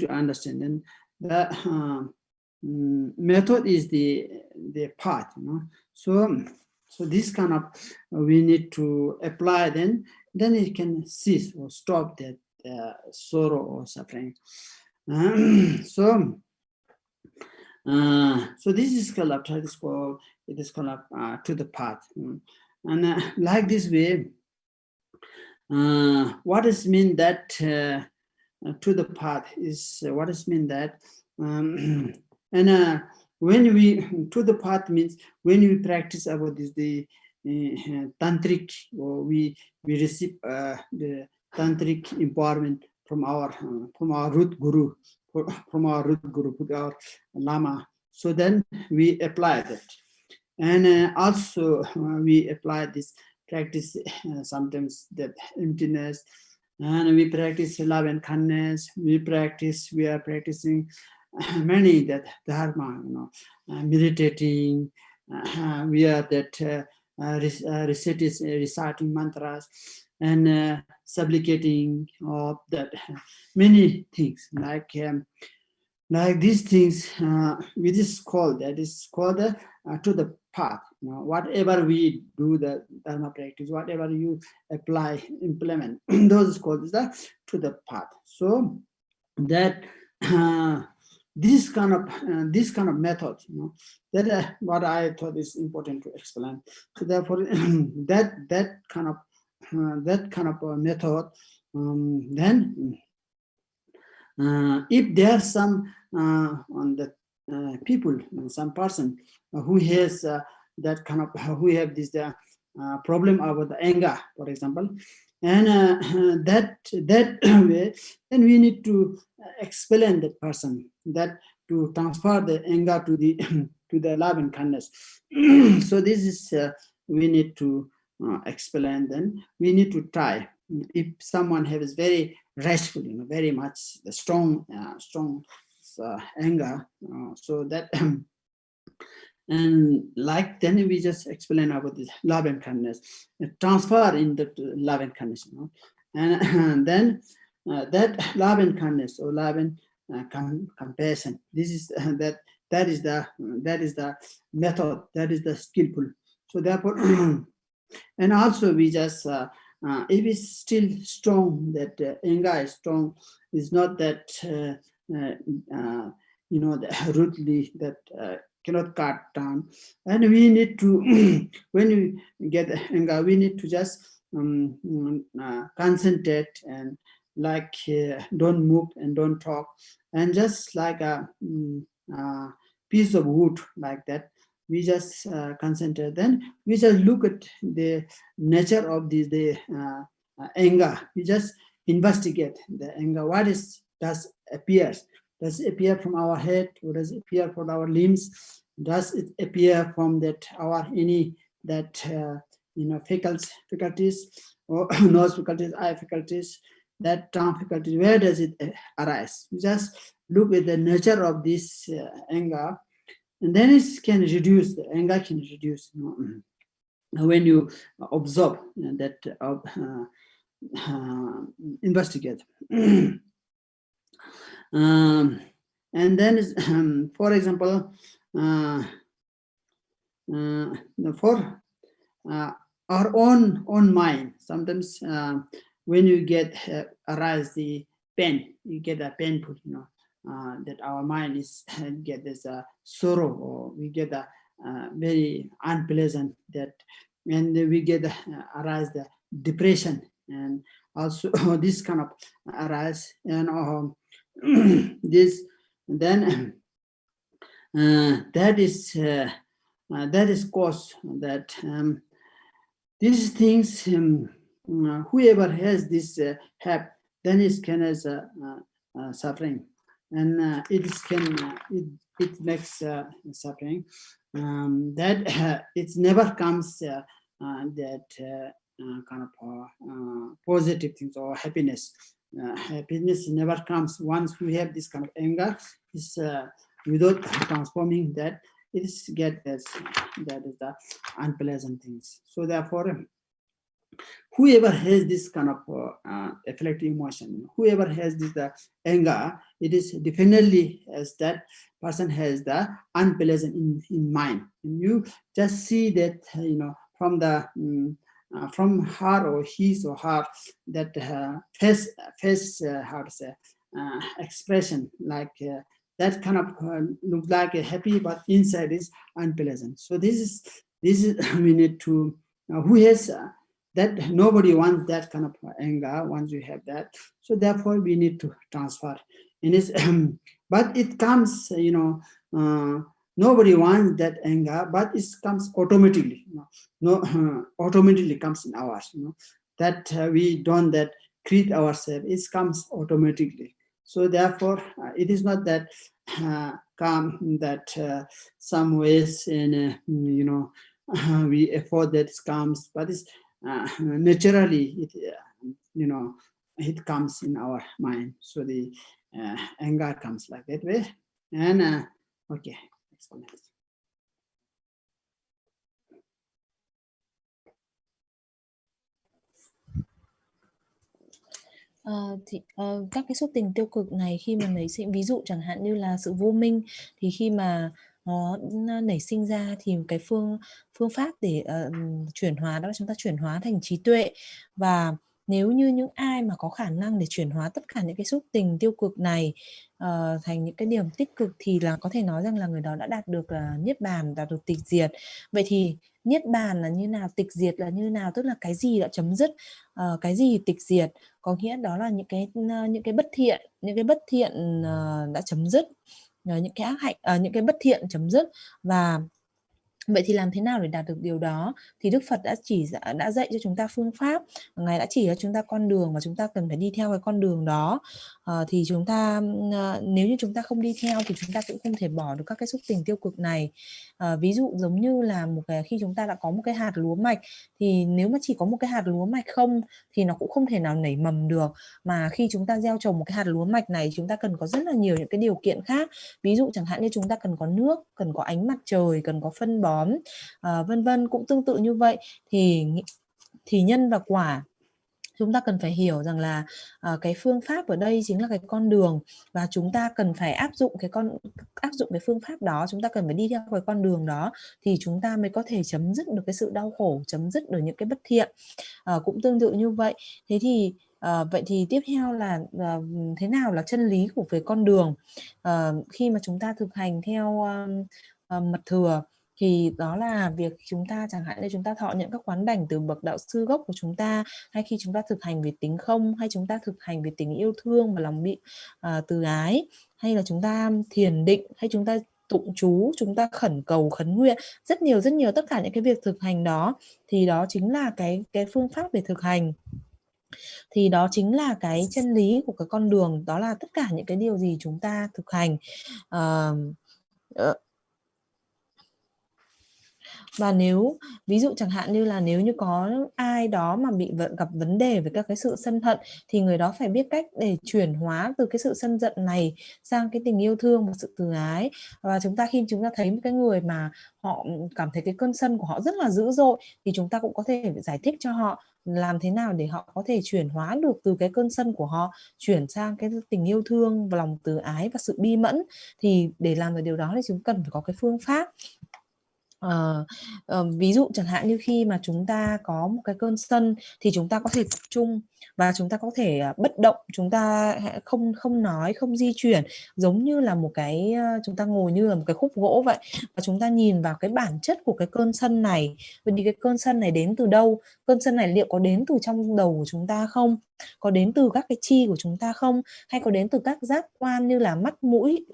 understand. And the method is the path. So this kind of we need to apply. Then it can cease or stop that sorrow or suffering. So this is called to the path. And like this way, what is mean that to the path is what is mean that when we to the path means when we practice about this the tantric, or we receive the tantric empowerment from our root guru, from our lama. So then we apply that, and also we apply this practice sometimes that emptiness, and we practice love and kindness. We are practicing many that dharma, meditating. We are that reciting mantras and supplicating of that many things like these things. We just call that is called to the path. Whatever we do the dharma practice, whatever you apply, implement, those is called to the path. So that this kind of method, that what I thought is important to explain. So therefore, that kind of method. Then if there's some on the people, some person who has that kind of who have this problem about the anger, for example, and that way, then we need to explain that person, that to transfer the anger to the love and kindness. So this is we need to explain. Then we need to try. If someone has very restful, very much strong anger, so that and like then we just explain about this love and kindness, transfer in the love and kindness, and then that love and kindness, or love and compassion. This is that is the method, that is the skillful. So therefore, and also we just if it's still strong, that anger is strong, is not that the rudely that cannot cut down, and we need to when we get anger, we need to just concentrate and like don't move and don't talk, and just like a piece of wood like that, we just concentrate. Then we just look at the nature of the anger. We just investigate the anger. What does appear? Does it appear from our head, or does it appear from our limbs? Does it appear from that our any that faculties, or nose faculties, eye faculties, that tongue faculties? Where does it arise? We just look at the nature of this anger, and then it can reduce, the anger can reduce. When you observe that investigate. And then, for example, for our own mind, sometimes when you get arise the pain, you get a painful, that our mind is get this sorrow, or we get a very unpleasant, that, and we get arise the depression, and also this kind of arise, and this, then that is cause that these things, whoever has this have, then it can as suffering, and it makes suffering, that it never comes that kind of positive things or happiness. Happiness never comes once we have this kind of anger. Is without transforming that, it is get as that is the unpleasant things. So therefore, whoever has this kind of afflictive emotion, whoever has this anger, it is definitely as that person has the unpleasant in mind. And you just see that, from the from her or his or her, that face how to say, expression, like that kind of looks like a happy, but inside is unpleasant. So this is we need to, who has that, nobody wants that kind of anger once you have that. So therefore we need to transfer. And it's but it comes, nobody wants that anger, but it comes automatically. Automatically comes in ours. That we don't that create ourselves. It comes automatically. So therefore, it is not that come that some ways, and we afford that it comes, but it's naturally it it comes in our mind. So the anger comes like that way. And okay. Các cái xúc tình tiêu cực này khi mà nảy sinh, ví dụ chẳng hạn như là sự vô minh, thì khi mà nó nảy sinh ra thì cái phương pháp để chuyển hóa đó là chúng ta chuyển hóa thành trí tuệ. Và nếu như những ai mà có khả năng để chuyển hóa tất cả những cái xúc tình tiêu cực này thành những cái điểm tích cực, thì là có thể nói rằng là người đó đã đạt được niết bàn, đạt được tịch diệt. Vậy thì niết bàn là như nào, tịch diệt là như nào, tức là cái gì đã chấm dứt, cái gì tịch diệt, có nghĩa đó là những cái bất thiện đã chấm dứt, những cái ác hạnh, những cái bất thiện chấm dứt. Và vậy thì làm thế nào để đạt được điều đó? Thì Đức Phật đã dạy cho chúng ta phương pháp, Ngài đã chỉ cho chúng ta con đường, và chúng ta cần phải đi theo cái con đường đó. Thì chúng ta, nếu như chúng ta không đi theo thì chúng ta cũng không thể bỏ được các cái xúc tình tiêu cực này. Ví dụ giống như là khi chúng ta đã có một cái hạt lúa mạch, thì nếu mà chỉ có một cái hạt lúa mạch không thì nó cũng không thể nào nảy mầm được. Mà khi chúng ta gieo trồng một cái hạt lúa mạch này, chúng ta cần có rất là nhiều những cái điều kiện khác. Ví dụ chẳng hạn như chúng ta cần có nước, cần có ánh mặt trời, cần có phân bón, vân vân. Cũng tương tự như vậy, thì nhân và quả, chúng ta cần phải hiểu rằng là cái phương pháp ở đây chính là cái con đường, và chúng ta cần phải áp dụng cái phương pháp đó, chúng ta cần phải đi theo cái con đường đó, thì chúng ta mới có thể chấm dứt được cái sự đau khổ, chấm dứt được những cái bất thiện. Cũng tương tự như vậy. Thế thì vậy thì tiếp theo là thế nào là chân lý của về con đường? Khi mà chúng ta thực hành theo mật thừa, thì đó là việc chúng ta chẳng hạn như chúng ta thọ nhận các quán đảnh từ bậc đạo sư gốc của chúng ta, hay khi chúng ta thực hành về tính không, hay chúng ta thực hành về tình yêu thương và lòng từ ái, hay là chúng ta thiền định, hay chúng ta tụng chú, chúng ta khẩn cầu khấn nguyện, rất nhiều tất cả những cái việc thực hành đó, thì đó chính là cái phương pháp để thực hành. Thì đó chính là cái chân lý của cái con đường, đó là tất cả những cái điều gì chúng ta thực hành. Và nếu ví dụ chẳng hạn như là nếu như có ai đó mà bị gặp vấn đề với các cái sự sân hận thì người đó phải biết cách để chuyển hóa từ cái sự sân giận này sang cái tình yêu thương và sự từ ái. Và khi chúng ta thấy một cái người mà họ cảm thấy cái cơn sân của họ rất là dữ dội thì chúng ta cũng có thể giải thích cho họ làm thế nào để họ có thể chuyển hóa được từ cái cơn sân của họ chuyển sang cái tình yêu thương và lòng từ ái và sự bi mẫn. Thì để làm được điều đó thì chúng cần phải có cái phương pháp. Ví dụ chẳng hạn như khi mà chúng ta có một cái cơn sân thì chúng ta có thể tập trung và chúng ta có thể bất động, chúng ta không nói, không di chuyển, giống như là một cái chúng ta ngồi như là một cái khúc gỗ vậy, và chúng ta nhìn vào cái bản chất của cái cơn sân này. Vậy thì cái cơn sân này đến từ đâu? Cơn sân này liệu có đến từ trong đầu của chúng ta không? Có đến từ các cái chi của chúng ta không? Hay có đến từ các giác quan như là mắt, mũi,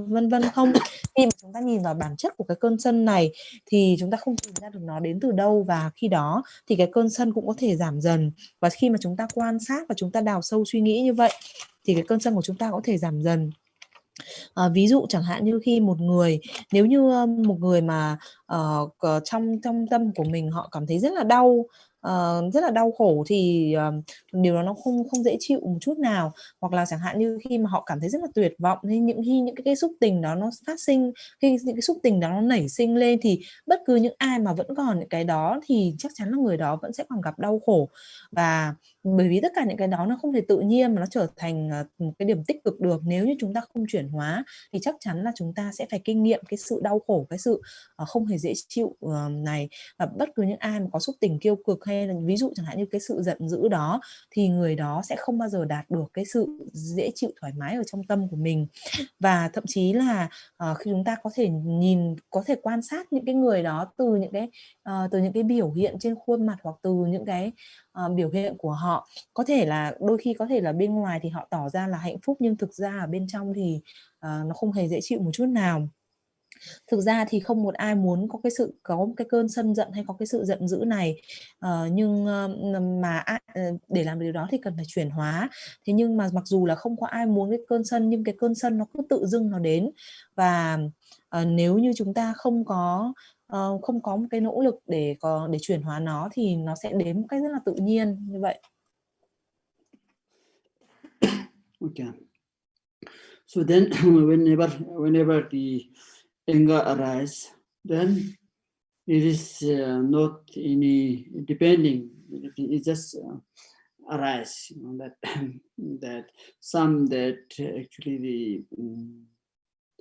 vân vân không? Khi mà chúng ta nhìn vào bản chất của cái cơn sân này thì chúng ta không tìm ra được nó đến từ đâu, và khi đó thì cái cơn sân cũng có thể giảm dần. Và khi mà chúng ta quan sát và chúng ta đào sâu suy nghĩ như vậy thì cái cơn sân của chúng ta có thể giảm dần. Ví dụ chẳng hạn như khi nếu như một người mà trong tâm của mình họ cảm thấy rất là đau khổ thì điều đó nó không dễ chịu một chút nào. Hoặc là chẳng hạn như khi mà họ cảm thấy rất là tuyệt vọng, nên những cái xúc tình đó nó phát sinh, khi những cái xúc tình đó nó nảy sinh lên thì bất cứ những ai mà vẫn còn những cái đó thì chắc chắn là người đó vẫn sẽ còn gặp đau khổ. Và bởi vì tất cả những cái đó nó không thể tự nhiên mà nó trở thành một cái điểm tích cực được. Nếu như chúng ta không chuyển hóa thì chắc chắn là chúng ta sẽ phải kinh nghiệm cái sự đau khổ, cái sự không hề dễ chịu này. Và bất cứ những ai mà có xúc tình tiêu cực hay là ví dụ chẳng hạn như cái sự giận dữ đó thì người đó sẽ không bao giờ đạt được cái sự dễ chịu thoải mái ở trong tâm của mình. Và thậm chí là khi chúng ta có thể quan sát những cái người đó từ những cái biểu hiện trên khuôn mặt hoặc từ những cái biểu hiện của họ. Đôi khi có thể là bên ngoài thì họ tỏ ra là hạnh phúc nhưng thực ra ở bên trong thì nó không hề dễ chịu một chút nào. Thực ra thì không một ai muốn có một cái cơn sân giận hay có cái sự giận dữ này, nhưng mà để làm điều đó thì cần phải chuyển hóa. Thế nhưng mà mặc dù là không có ai muốn cái cơn sân, nhưng cái cơn sân nó cứ tự dưng nó đến. Và nếu như chúng ta không có một cái nỗ lực để chuyển hóa nó thì nó sẽ đến một cách rất là tự nhiên như vậy. Okay. So then whenever the anger arises, then it is not any depending, it just arise, that actually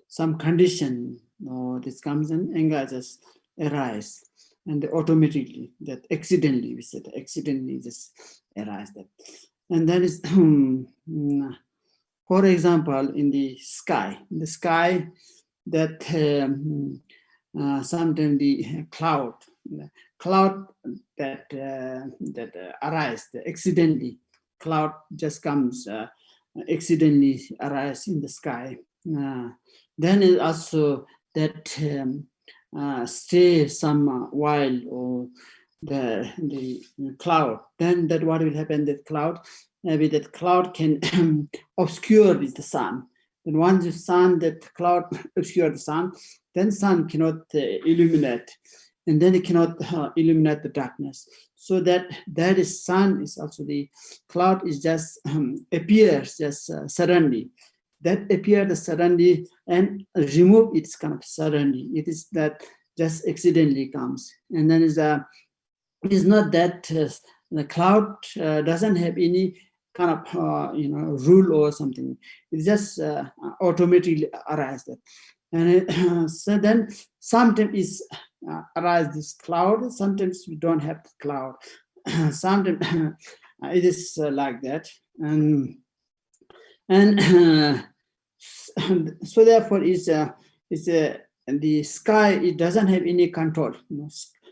some condition this comes and anger just arise, and automatically that accidentally just arise that. And that is for example in the sky that sometimes the cloud that arise accidentally, cloud just comes accidentally arise in the sky. Then it also that stay some while or the cloud. Then that what will happen? That cloud, maybe that cloud can obscure the sun. And once the sun, that cloud obscure the sun, then sun cannot illuminate, and then it cannot illuminate the darkness. So that is sun is also the cloud is just appears just suddenly. That appeared suddenly and remove its kind of suddenly. It is that just accidentally comes, and then it is not that the cloud doesn't have any kind of rule or something. It just automatically arises. And so then sometimes is arise this cloud. Sometimes we don't have the cloud. Sometimes it is like that, and so therefore the sky. It doesn't have any control.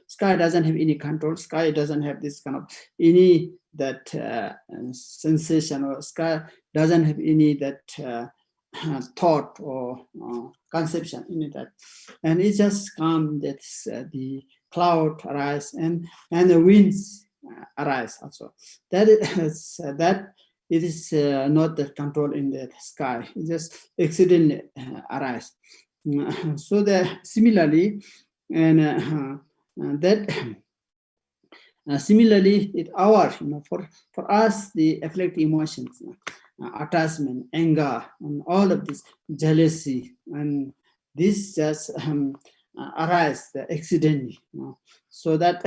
Sky doesn't have any control. Sky doesn't have this kind of any that sensation, or sky doesn't have any that thought or conception in that, and it just comes that the cloud arise and the winds arise also. That it is not the control in the sky. It just accidentally arise. So that similarly, and that similarly, for us, the affective emotions, attachment, anger, and all of this, jealousy, and this just arise accidentally. So that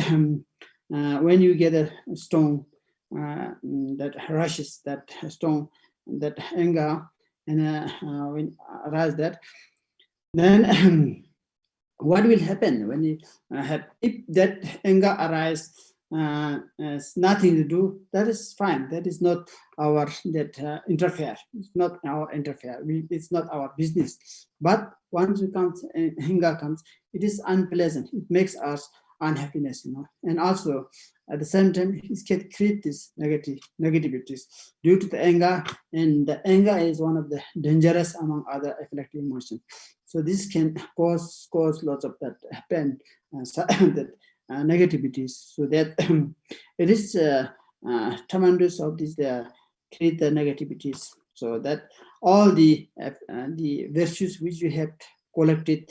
when you get a stone that rushes, that stone, that anger, and when arise that, then what will happen when you have, if that anger arises, has nothing to do, that is fine. That is not our interfere. It's not our interfere. It's not our business. But once it comes, anger comes, it is unpleasant. It makes us unhappiness, and also at the same time it can create this negativities due to the anger, and the anger is one of the dangerous among other affective emotions. So this can cause lots of that pain, that negativities. So that it is tremendous of this create the negativities. So that all the virtues which we have collected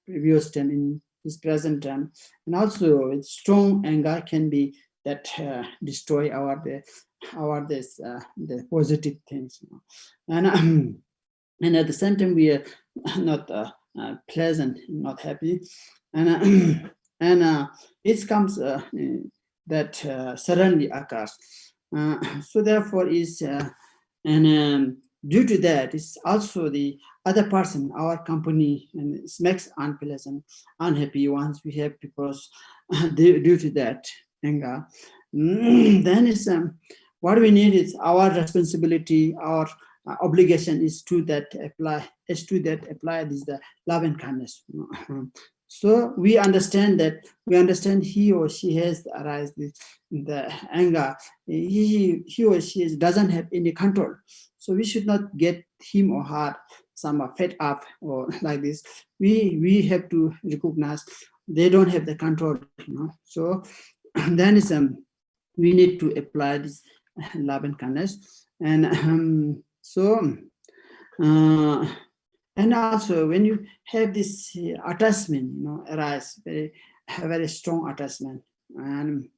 previous time in this present time, and also with strong anger can be that destroy the positive things, and at the same time we are not pleasant, not happy, and it comes that suddenly occurs. So therefore is due to that, it's also the other person, our company, and it makes unpleasant, unhappy once we have, because due to that anger. Then is what we need is our responsibility, our obligation is to that apply this the love and kindness. So we understand he or she has arised the anger. He or she doesn't have any control. So we should not get him or her some fed up or like this. We have to recognize they don't have the control, So then is we need to apply this love and kindness, and and also when you have this attachment, arise, very strong attachment, and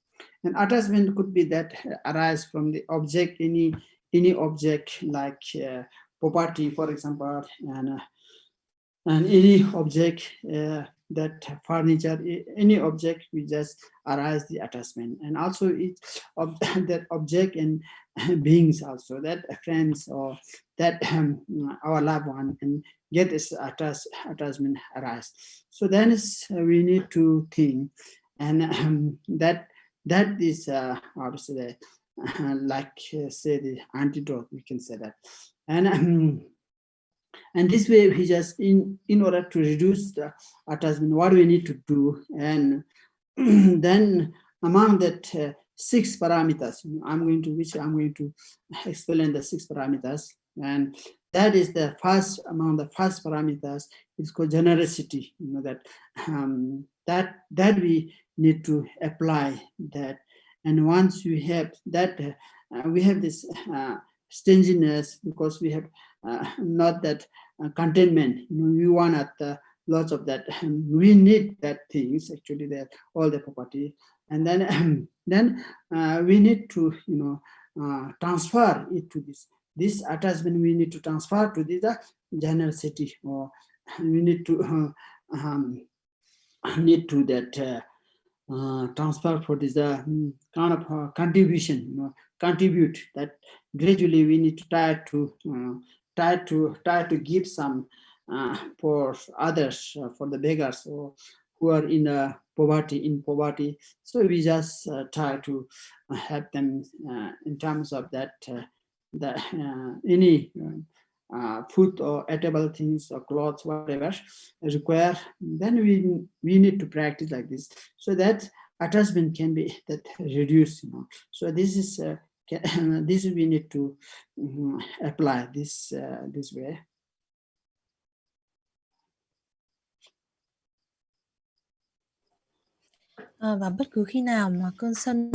attachment could be that arise from the object, any object like property, for example, and any object, that furniture, any object, we just arise the attachment, and also it that object and beings also, that friends or that our loved one, and get this attachment arise. So then we need to think, and that is how to say that, like say the antidote, we can say that, and this way we just in order to reduce the attachment, what we need to do, and then among that 6 parameters, I'm going to explain the 6 parameters, and that is the first, among the first parameters is called generosity, that we need to apply that, and once you have that, we have this stinginess, because we have not that containment, we want at lots of that, we need that things actually, that all the property, and then we need to transfer it to this attachment, we need to transfer to the generosity, or we need to that transfer for this kind of contribution, contribute, that gradually we need to try to give some for others, for the beggars, or who are in poverty. So we just try to help them in terms of that any food or eatable things or clothes, whatever require. Then we need to practice like this, so that attachment can be that reduced. So this is this we need to apply this way. Và bất cứ khi nào mà cơn sân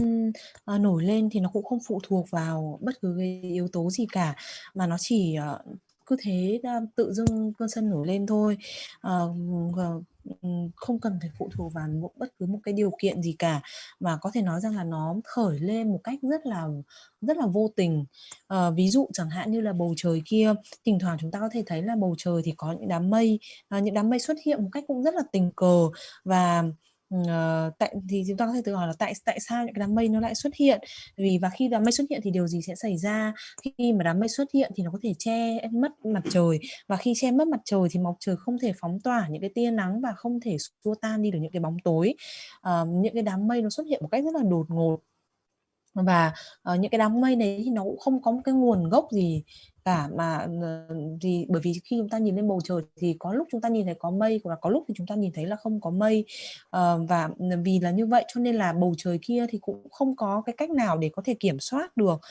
nổi lên thì nó cũng không phụ thuộc vào bất cứ cái yếu tố gì cả, mà nó chỉ cứ thế tự dưng cơn sân nổi lên thôi, không cần phải phụ thuộc vào bất cứ một cái điều kiện gì cả, mà có thể nói rằng là nó khởi lên một cách rất là vô tình. Ví dụ chẳng hạn như là bầu trời kia, thỉnh thoảng chúng ta có thể thấy là bầu trời thì có những đám mây xuất hiện một cách cũng rất là tình cờ, và thì chúng ta có thể tự hỏi là tại sao những cái đám mây nó lại xuất hiện. Và khi đám mây xuất hiện thì điều gì sẽ xảy ra? Khi mà đám mây xuất hiện thì nó có thể che mất mặt trời, và khi che mất mặt trời thì mặt trời không thể phóng tỏa những cái tia nắng và không thể xua tan đi được những cái bóng tối. Những cái đám mây nó xuất hiện một cách rất là đột ngột, và những cái đám mây này thì nó cũng không có một cái nguồn gốc gì cả, mà bởi vì khi chúng ta nhìn lên bầu trời thì có lúc chúng ta nhìn thấy có mây, và có lúc thì chúng ta nhìn thấy là không có mây, và vì là như vậy cho nên là bầu trời kia thì cũng không có cái cách nào để có thể kiểm soát được,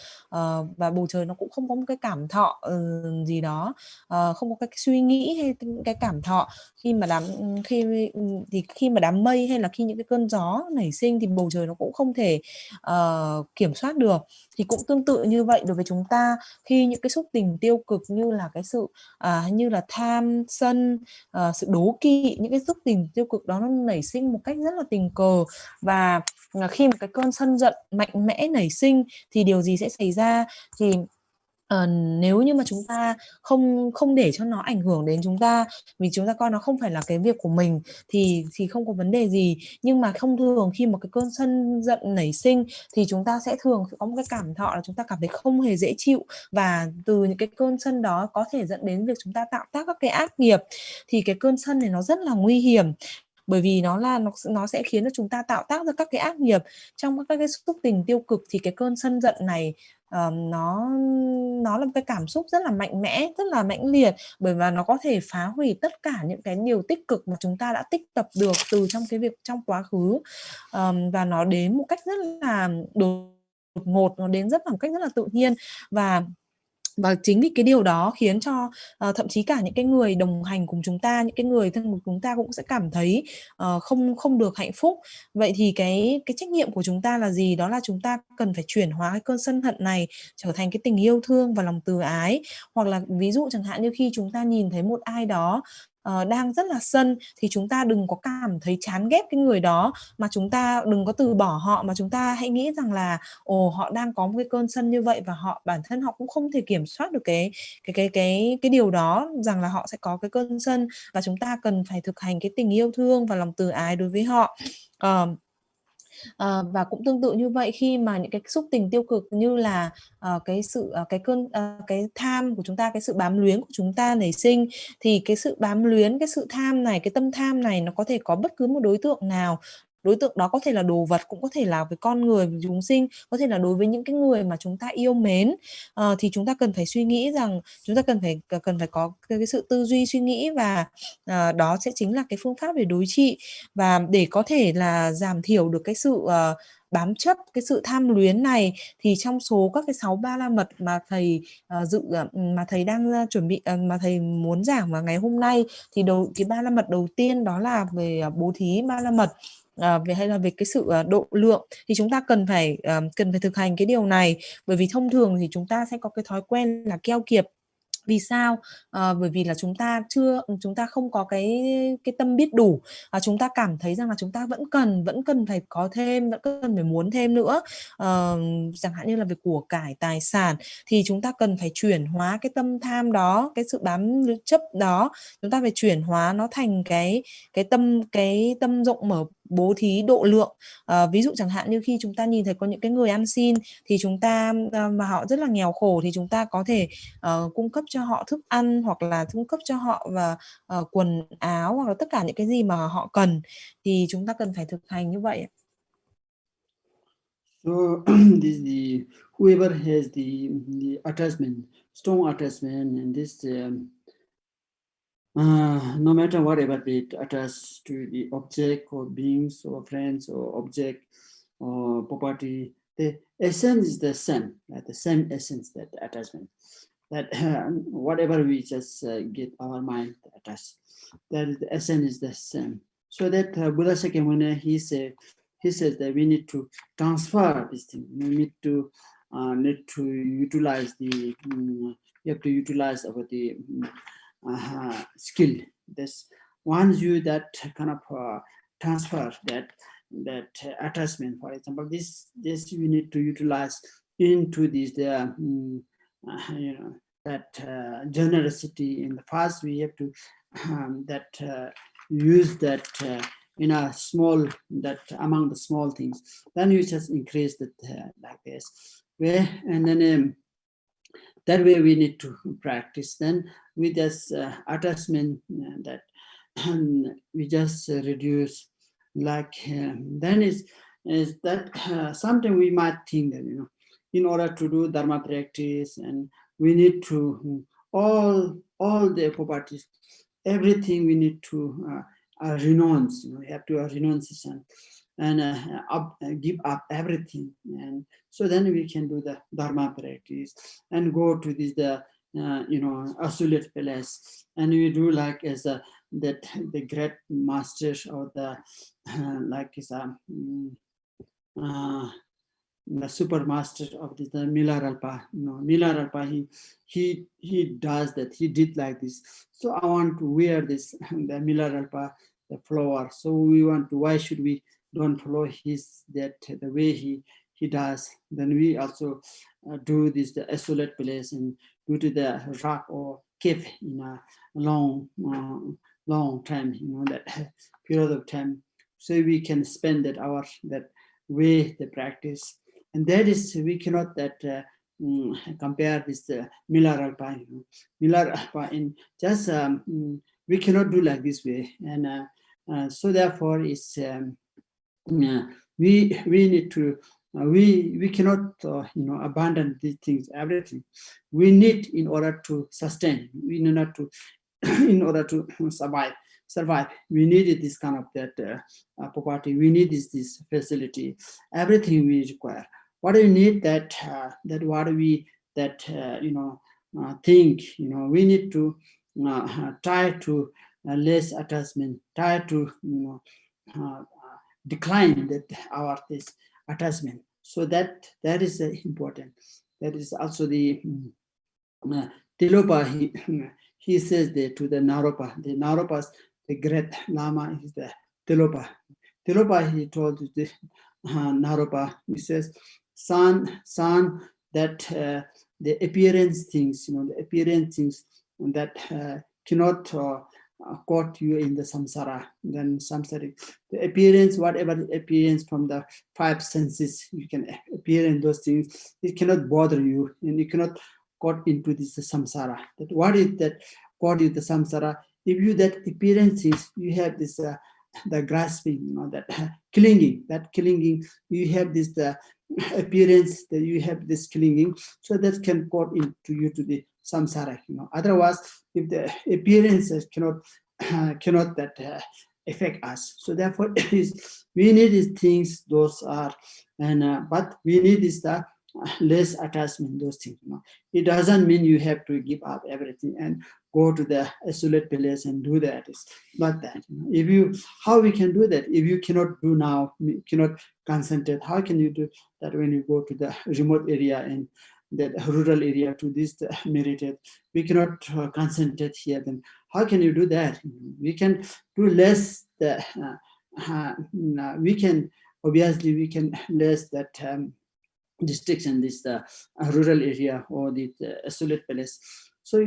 và bầu trời nó cũng không có một cái cảm thọ gì đó, không có cái suy nghĩ hay cái cảm thọ. Khi mà đám mây hay là khi những cái cơn gió nảy sinh thì bầu trời nó cũng không thể kiểm soát được. Thì cũng tương tự như vậy đối với chúng ta, khi những cái xúc tình tiêu cực như là cái sự như là tham sân, sự đố kỵ, những cái xúc tình tiêu cực đó nó nảy sinh một cách rất là tình cờ, và khi một cái cơn sân giận mạnh mẽ nảy sinh thì điều gì sẽ xảy ra? Thì nếu như mà chúng ta không để cho nó ảnh hưởng đến chúng ta, vì chúng ta coi nó không phải là cái việc của mình thì không có vấn đề gì. Nhưng mà thông thường khi một cái cơn sân giận nảy sinh thì chúng ta sẽ thường có một cái cảm thọ là chúng ta cảm thấy không hề dễ chịu, và từ những cái cơn sân đó có thể dẫn đến việc chúng ta tạo tác các cái ác nghiệp. Thì cái cơn sân này nó rất là nguy hiểm, bởi vì nó sẽ khiến cho chúng ta tạo tác ra các cái ác nghiệp. Trong các cái xúc tình tiêu cực thì cái cơn sân giận này nó là một cái cảm xúc rất là mạnh mẽ, rất là mãnh liệt, bởi vì nó có thể phá hủy tất cả những cái điều tích cực mà chúng ta đã tích tập được từ trong quá khứ, và nó đến một cách rất là đột ngột, nó đến một cách rất là tự nhiên, và chính vì cái điều đó khiến cho thậm chí cả những cái người đồng hành cùng chúng ta, những cái người thân của chúng ta cũng sẽ cảm thấy không được hạnh phúc. Vậy thì cái trách nhiệm của chúng ta là gì? Đó là chúng ta cần phải chuyển hóa cái cơn sân hận này trở thành cái tình yêu thương và lòng từ ái. Hoặc là ví dụ chẳng hạn như khi chúng ta nhìn thấy một ai đó đang rất là sân thì chúng ta đừng có cảm thấy chán ghét cái người đó, mà chúng ta đừng có từ bỏ họ, mà chúng ta hãy nghĩ rằng là họ đang có một cái cơn sân như vậy, và bản thân họ cũng không thể kiểm soát được cái điều đó, rằng là họ sẽ có cái cơn sân, và chúng ta cần phải thực hành cái tình yêu thương và lòng từ ái đối với họ. Và cũng tương tự như vậy, khi mà những cái xúc tình tiêu cực như là cái tham của chúng ta, cái sự bám luyến của chúng ta nảy sinh, thì cái sự bám luyến, cái sự tham này, cái tâm tham này nó có thể có bất cứ một đối tượng nào. Đối tượng đó có thể là đồ vật, cũng có thể là với con người, với chúng sinh, có thể là đối với những cái người mà chúng ta yêu mến. Thì chúng ta cần phải suy nghĩ rằng chúng ta cần phải có cái sự tư duy suy nghĩ, và đó sẽ chính là cái phương pháp để đối trị, và để có thể là giảm thiểu được cái sự bám chấp, cái sự tham luyến này. Thì trong số các cái 6 ba la mật mà thầy mà thầy đang chuẩn bị, mà thầy muốn giảng vào ngày hôm nay, thì cái ba la mật đầu tiên đó là về bố thí ba la mật, hay là về cái sự độ lượng, thì chúng ta cần phải thực hành cái điều này, bởi vì thông thường thì chúng ta sẽ có cái thói quen là keo kiệt. Vì sao? Bởi vì là chúng ta không có cái tâm biết đủ, chúng ta cảm thấy rằng là chúng ta vẫn cần phải có thêm, vẫn cần phải muốn thêm nữa. Chẳng hạn như là về của cải, tài sản, thì chúng ta cần phải chuyển hóa cái tâm tham đó, cái sự bám chấp đó, chúng ta phải chuyển hóa nó thành cái tâm rộng mở, bố thí độ lượng. Ví dụ chẳng hạn như khi chúng ta nhìn thấy có những cái người ăn xin, thì chúng ta mà họ rất là nghèo khổ, thì chúng ta có thể cung cấp cho họ thức ăn, hoặc là cung cấp cho họ và quần áo, hoặc là tất cả những cái gì mà họ cần, thì chúng ta cần phải thực hành như vậy. So whoever has the attachment, strong attachment, and this no matter whatever it attached to the object or beings or friends or object or property, the essence is the same, the same essence, that attachment. That whatever we just get our mind attached, that the essence is the same. So that Buddha Shakyamuni, he says that we need to transfer this thing. We need to utilize the you have to utilize our the skill. This once you that kind of transfer that attachment, for example, this you need to utilize into this that generosity. In the past, we have to use that in a small, that among the small things. Then you just increase that like this way, and then that way we need to practice. Then with this attachment that we just reduce, like then is that something we might think that in order to do dharma practice, and we need to all the properties, everything we need to renounce. We have to renunciation and give up everything, and so then we can do the dharma practice and go to this isolate place, and we do like as the great masters or the like is the super master of this, the Milarepa. Milarepa, he does that. He did like this. So I want to wear this, the Milarepa, the flower. So we want to. Why should we don't follow his the way he does? Then we also do this the isolate place and go to the rock or cave in a long time. That period of time. So we can spend that hour that way the practice. And that is, we cannot that compare this Milarepa. Milarepa in just we cannot do like this way, and so therefore it's we need to we cannot abandon these things, everything we need in order to sustain. We need not to in order to survive. We needed this kind of that property. We need this facility, everything we require. What do we need? That what do we that think? We need to try to less attachment, try to decline that our this attachment. So that is important. That is also the Tilopa. He says that to the Naropa. The Naropas, the great Lama is the Tilopa. Tilopa, he told the Naropa, he says, son, that the appearance things, the appearance things that cannot caught you in the samsara. Then samsaric, the appearance, whatever the appearance from the five senses, you can appear in those things. It cannot bother you, and you cannot got into this samsara. That what is that caught you the samsara? If you that appearances, you have this the grasping, that clinging, you have this the appearance that you have this clinging, so that can caught into you to the samsara. Otherwise, if the appearances cannot that affect us. So therefore, we need these things. Those are, and but we need this the less attachment. Those things. It doesn't mean you have to give up everything and go to the isolate place and do that. It's not that. If you, how we can do that? If you cannot do now, cannot concentrate, how can you do that when you go to the remote area and that rural area to this meditate? We cannot concentrate here. Then how can you do that? We can do less. We can obviously we can less that distinction, this rural area or the isolate place. So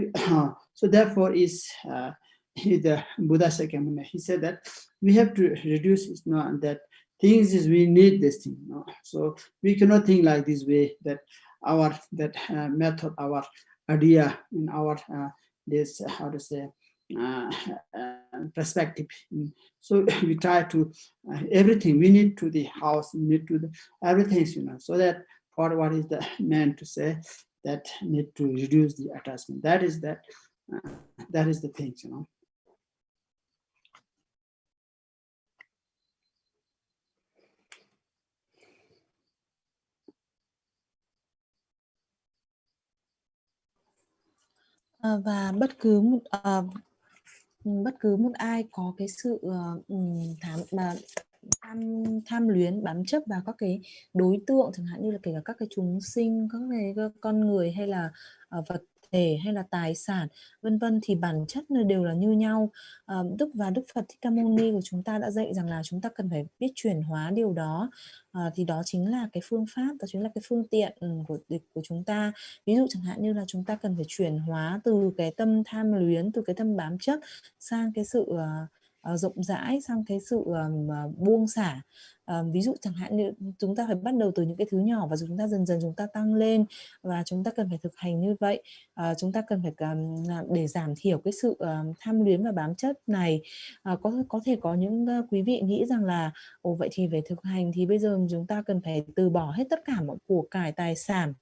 so therefore is the Buddha Shakyamuni, he said that we have to reduce that things is we need this thing. So we cannot think like this way, that our method, our idea, in our this how to say perspective. So we try to everything we need to the house, we need to the everything, so that for what is the man to say, that need to reduce the attachment. That is the thing, Và bất cứ một ai có cái sự tham luyến, bám chấp vào các cái đối tượng, chẳng hạn như là kể cả các cái chúng sinh, các cái con người hay là vật thể hay là tài sản, vân vân, thì bản chất đều là như nhau. Đức Phật Thích Ca Mâu Ni của chúng ta đã dạy rằng là chúng ta cần phải biết chuyển hóa điều đó. Thì đó chính là cái phương pháp, đó chính là cái phương tiện của chúng ta. Ví dụ chẳng hạn như là chúng ta cần phải chuyển hóa từ cái tâm tham luyến, từ cái tâm bám chấp sang cái sự rộng rãi, sang cái sự buông xả. Ví dụ chẳng hạn như chúng ta phải bắt đầu từ những cái thứ nhỏ và chúng ta dần dần chúng ta tăng lên, và chúng ta cần phải thực hành như vậy. Chúng ta cần phải để giảm thiểu cái sự tham luyến và bám chấp này. Có thể có những quý vị nghĩ rằng là vậy thì về thực hành thì bây giờ chúng ta cần phải từ bỏ hết tất cả mọi của cải tài sản,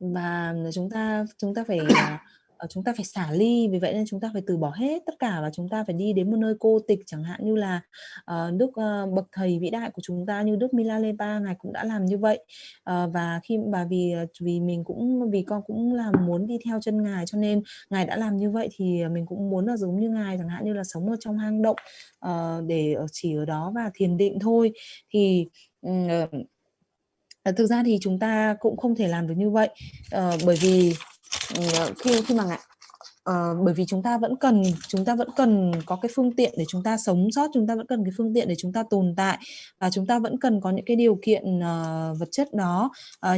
và chúng ta phải xả ly, vì vậy nên chúng ta phải từ bỏ hết tất cả và chúng ta phải đi đến một nơi cô tịch, chẳng hạn như là Đức bậc thầy vĩ đại của chúng ta như Đức Milarepa, ngài cũng đã làm như vậy. Và vì con cũng là muốn đi theo chân ngài, cho nên ngài đã làm như vậy, thì mình cũng muốn là giống như ngài, chẳng hạn như là sống ở trong hang động để chỉ ở đó và thiền định thôi. Thì thực ra thì chúng ta cũng không thể làm được như vậy, bởi vì khi mà bởi vì chúng ta vẫn cần có cái phương tiện để chúng ta sống sót, chúng ta vẫn cần cái phương tiện để chúng ta tồn tại, và chúng ta vẫn cần có những cái điều kiện vật chất đó.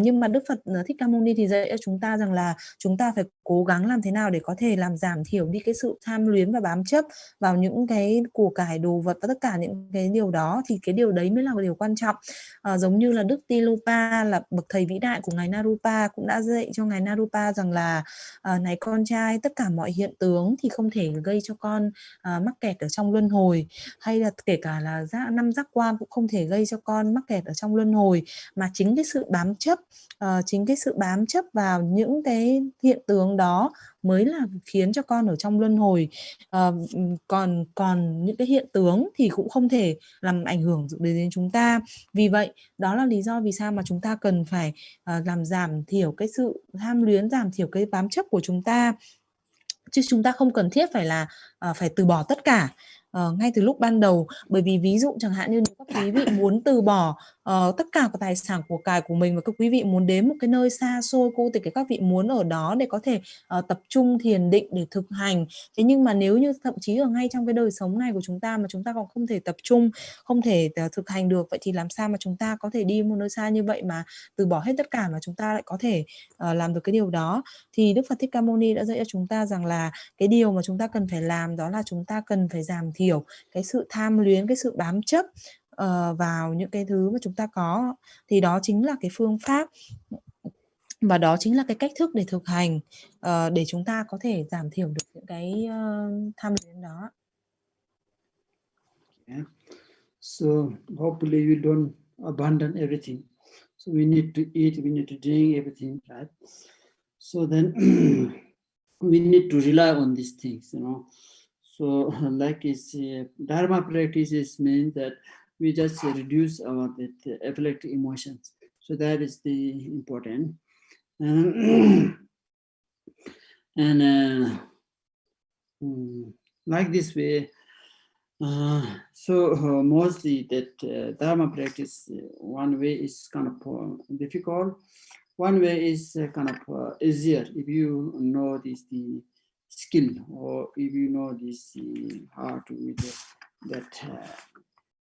Nhưng mà Đức Phật Thích Ca Mâu Ni thì dạy cho chúng ta rằng là chúng ta phải cố gắng làm thế nào để có thể làm giảm thiểu đi cái sự tham luyến và bám chấp vào những cái của cải đồ vật và tất cả những cái điều đó, thì cái điều đấy mới là điều quan trọng. Giống như là Đức Tilopa, là bậc thầy vĩ đại của ngài Narupa, cũng đã dạy cho ngài Narupa rằng là này con trai, tất cả mọi hiện tướng thì không thể gây cho con mắc kẹt ở trong luân hồi, hay là kể cả là năm giác quan cũng không thể gây cho con mắc kẹt ở trong luân hồi, mà chính cái sự bám chấp vào những cái hiện tướng đó mới là khiến cho con ở trong luân hồi. Còn những cái hiện tướng thì cũng không thể làm ảnh hưởng đến chúng ta. Vì vậy đó là lý do vì sao mà chúng ta cần phải làm giảm thiểu cái sự tham luyến, giảm thiểu cái bám chấp của chúng ta, chứ chúng ta không cần thiết phải từ bỏ tất cả ngay từ lúc ban đầu. Bởi vì ví dụ chẳng hạn như nếu các quý vị muốn từ bỏ tất cả các tài sản của cải của mình, và các quý vị muốn đến một cái nơi xa xôi cô tịch, các vị muốn ở đó để có thể tập trung thiền định để thực hành. Thế nhưng mà nếu như thậm chí ở ngay trong cái đời sống này của chúng ta mà chúng ta còn không thể tập trung, không thể thực hành được, vậy thì làm sao mà chúng ta có thể đi một nơi xa như vậy mà từ bỏ hết tất cả mà chúng ta lại có thể làm được cái điều đó? Thì Đức Phật Thích Ca Mâu Ni đã dạy cho chúng ta rằng là cái điều mà chúng ta cần phải làm đó là chúng ta cần phải giảm thiểu cái sự tham luyến, cái sự bám chấp vào những cái thứ mà chúng ta có. Thì đó chính là cái phương pháp, và đó chính là cái cách thức để thực hành để chúng ta có thể giảm thiểu được những cái tham luyến đó. Yeah. So hopefully we don't abandon everything. So we need to eat, we need to drink everything, right? So then we need to rely on these things, So like it's Dharma practices means that we just reduce our afflictive emotions. So that is the important. Like this way, mostly that Dharma practice, one way is kind of difficult. One way is kind of easier if you know the skill, or if you know this how to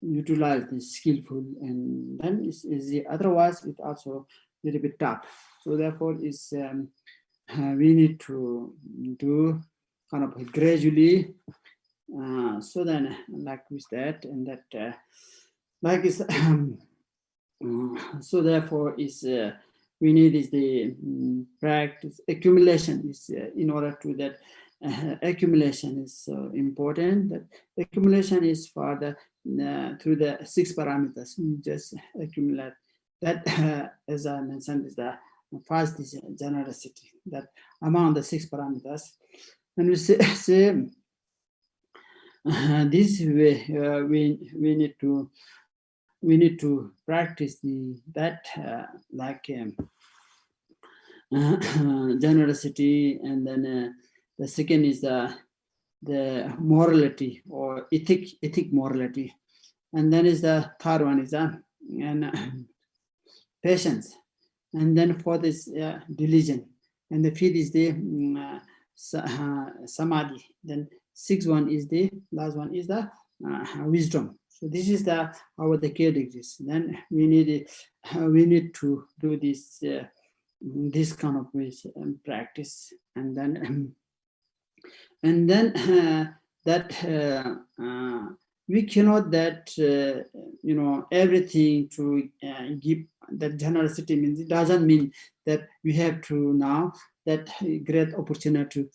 utilize the skillful, and then it's easy. Otherwise, it's also a little bit tough. So therefore, it's we need to do kind of gradually. So then, like with that, and that, like is so therefore is. We need is the practice accumulation is in order to that accumulation is important. That accumulation is for the through the 6 parameters. We just accumulate that as I mentioned is the first is generosity, that among the 6 parameters. And we say this way we need to practice generosity, and then the second is the morality or ethic morality, and then is the third one is patience, and then fourth is diligence, and the fifth is the samadhi. Then sixth one is the last one is the wisdom. So this is the how the categories. Then we need to do this this kind of ways practice, and then that we cannot that everything to give that generosity means it doesn't mean that we have to now that great opportunity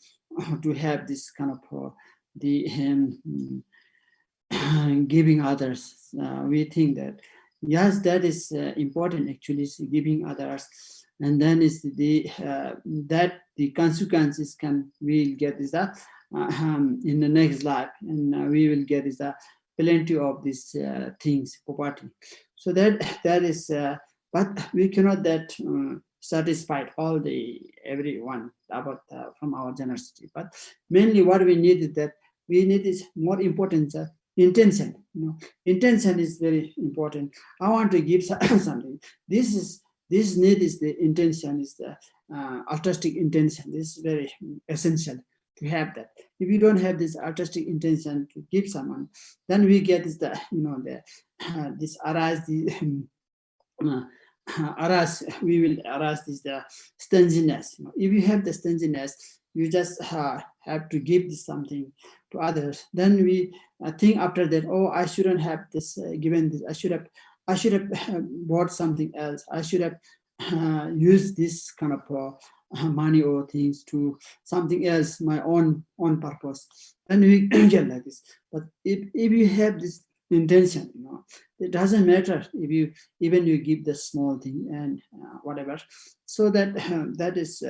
to have this kind of the giving others. We think that yes, that is important actually, is giving others, and then is the that the consequences we'll get is that in the next life, and we will get is that plenty of these things, property. So that is, but we cannot that satisfy all everyone about from our generosity. But mainly what we need is that we need is more important intention. Intention is very important. I want to give something. This need is the intention, is the altruistic intention. This is very essential to have that. If you don't have this altruistic intention to give someone, then we get is the this arise the we will arise this the stinginess. If you have the stinginess, you just have to give this something to others. Then we think after that, oh, I shouldn't have this given this. I should have bought something else. I should have used this kind of money or things to something else, my own purpose. Then we get like this. But if you have this intention, it doesn't matter if you give the small thing and whatever. So that that is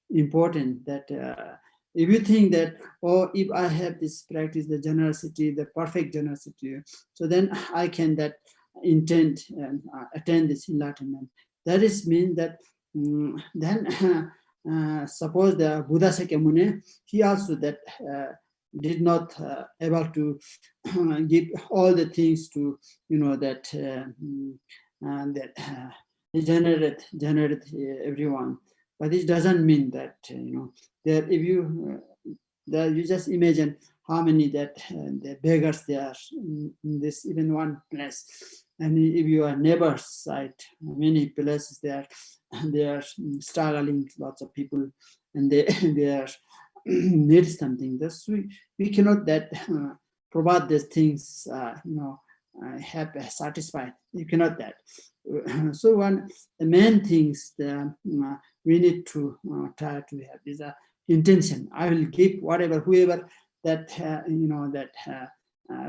important. That if you think that, oh, if I have this practice, the generosity, the perfect generosity, so then I can that intend and attain this enlightenment. That is mean that then suppose the Buddha Sakyamuni, he also that did not able to give all the things to that generate everyone. But it doesn't mean that that if you just imagine how many that the beggars there are in this even one place, and if you are neighbor side, many places there, they are struggling, lots of people, and they are need something. Thus we cannot that provide these things have satisfied. You cannot that. So the main things we need to try to have is a intention. I will give whatever, whoever that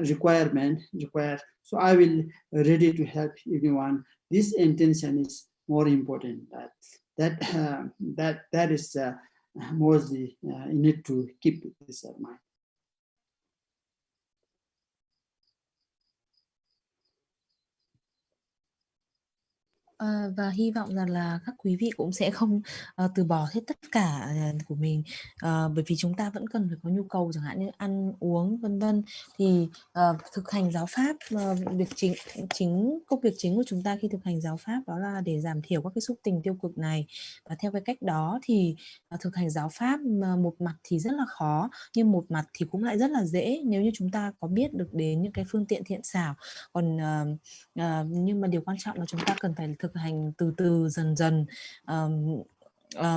requirement require. So I will ready to help everyone. This intention is more important. That is mostly you need to keep this in mind. Và hy vọng rằng là các quý vị cũng sẽ không từ bỏ hết tất cả của mình, bởi vì chúng ta vẫn cần phải có nhu cầu, chẳng hạn như ăn uống vân vân. Thì thực hành giáo pháp, công việc chính của chúng ta khi thực hành giáo pháp đó là để giảm thiểu các cái xúc tình tiêu cực này. Và theo cái cách đó thì thực hành giáo pháp một mặt thì rất là khó, nhưng một mặt thì cũng lại rất là dễ nếu như chúng ta có biết được đến những cái phương tiện thiện xảo. Còn nhưng mà điều quan trọng là chúng ta cần phải thực hành từ từ dần dần.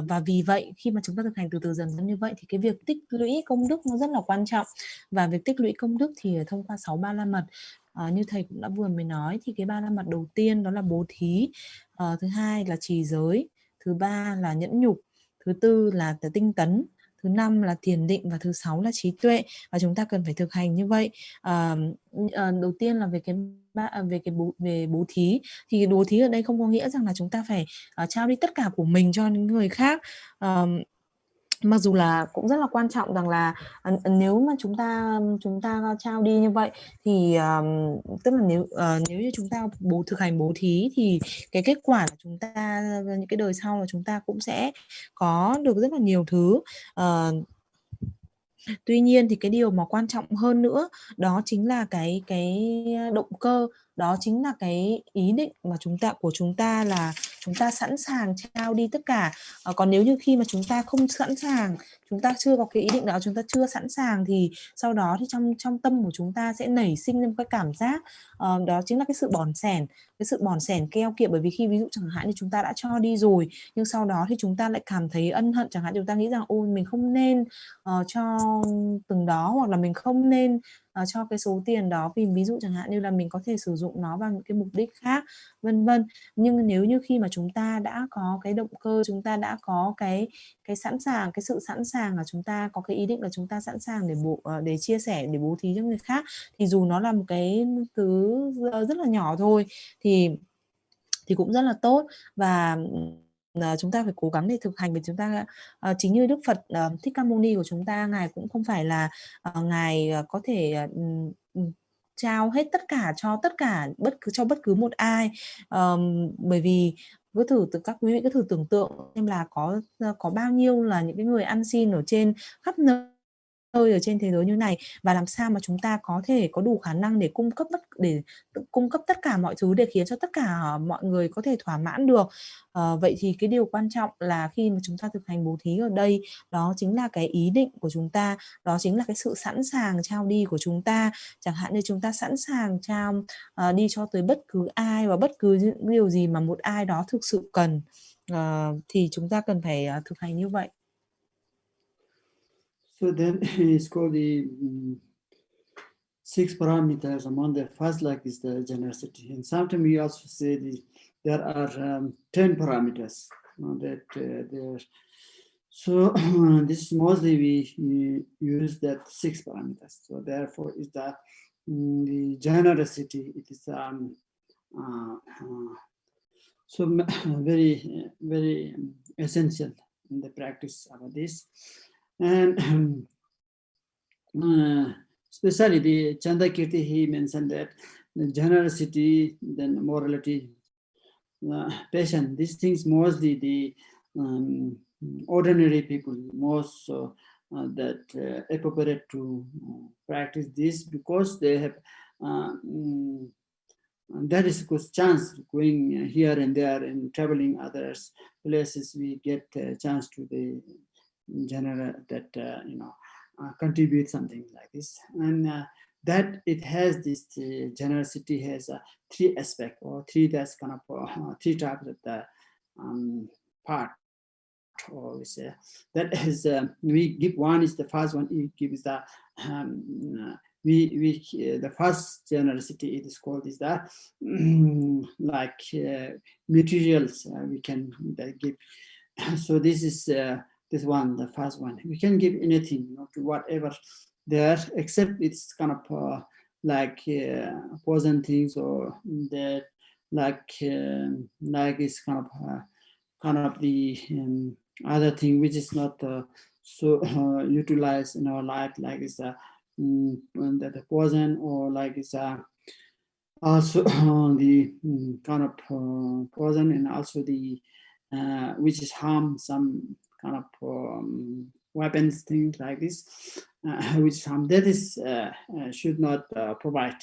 Và vì vậy khi mà chúng ta thực hành từ từ dần dần như vậy thì cái việc tích lũy công đức nó rất là quan trọng. Và việc tích lũy công đức thì thông qua 6 ba la mật, như thầy cũng đã vừa mới nói, thì cái ba la mật đầu tiên đó là bố thí, thứ hai là trì giới, thứ ba là nhẫn nhục, thứ tư là tinh tấn, thứ năm là thiền định và thứ 6 là trí tuệ. Và chúng ta cần phải thực hành như vậy. Đầu tiên là về bố thí, thì bố thí ở đây không có nghĩa rằng là chúng ta phải trao đi tất cả của mình cho những người khác. Mặc dù là cũng rất là quan trọng rằng là nếu mà chúng ta trao đi như vậy thì tức là nếu như chúng ta thực hành bố thí thì cái kết quả của chúng ta những cái đời sau là chúng ta cũng sẽ có được rất là nhiều thứ. Tuy nhiên thì cái điều mà quan trọng hơn nữa đó chính là cái động cơ, đó chính là cái ý định mà của chúng ta là chúng ta sẵn sàng trao đi tất cả. Còn nếu như khi mà chúng ta không sẵn sàng, chúng ta chưa có cái ý định đó, chúng ta chưa sẵn sàng, thì sau đó thì trong tâm của chúng ta sẽ nảy sinh lên cái cảm giác đó chính là cái sự bòn xẻn, cái sự bòn xẻn keo kiệt. Bởi vì khi ví dụ chẳng hạn như chúng ta đã cho đi rồi, nhưng sau đó thì chúng ta lại cảm thấy ân hận, chẳng hạn chúng ta nghĩ rằng ôi mình không nên cho từng đó, hoặc là mình không nên cho cái số tiền đó, vì ví dụ chẳng hạn như là mình có thể sử dụng nó vào những cái mục đích khác, vân vân. Nhưng nếu như khi mà chúng ta đã có cái động cơ, chúng ta đã có cái sẵn sàng, cái sự sẵn sàng là chúng ta có cái ý định là chúng ta sẵn sàng để chia sẻ, để bố thí cho người khác, thì dù nó là một cái thứ rất là nhỏ thôi thì cũng rất là tốt. Và chúng ta phải cố gắng để thực hành, vì chúng ta chính như Đức Phật Thích Ca Mâu Ni của chúng ta, ngài cũng không phải là ngài có thể trao hết tất cả cho bất cứ một ai, bởi vì các quý vị cứ thử tưởng tượng xem là có bao nhiêu là những cái người ăn xin ở trên khắp nơi ở trên thế giới như này, và làm sao mà chúng ta có thể có đủ khả năng để cung cấp tất cả mọi thứ để khiến cho tất cả mọi người có thể thỏa mãn được. Vậy thì cái điều quan trọng là khi mà chúng ta thực hành bố thí ở đây, đó chính là cái ý định của chúng ta, đó chính là cái sự sẵn sàng trao đi của chúng ta. Chẳng hạn như chúng ta sẵn sàng trao đi cho tới bất cứ ai và bất cứ những điều gì mà một ai đó thực sự cần, thì chúng ta cần phải thực hành như vậy. So then it's called the 6 parameters. Among the first like is the generosity, and sometimes we also say there are 10 parameters that there. So this is mostly we use that 6 parameters. So therefore, is the generosity. It is so very very essential in the practice of this. And especially the Chandakirti, he mentioned that the generosity, then morality, passion, these things mostly the ordinary people most that appropriate to practice this, because they have that is a good chance going here and there and traveling other places. We get a chance to the general that contribute something like this, and that it has this generosity has 3 aspects or 3, that's kind of 3 types of the part. Or we say that is we give one is the first one. We give is the the first generosity. It is called is the like materials we can give. So this is this one, the first one. We can give anything, to whatever there, except it's kind of like poison things, or that like it's kind of the other thing which is not so utilized in our life, like it's the poison, or like it's also the kind of poison, and also the which is harm, some kind of weapons, things like this, which harm, that is should not provide.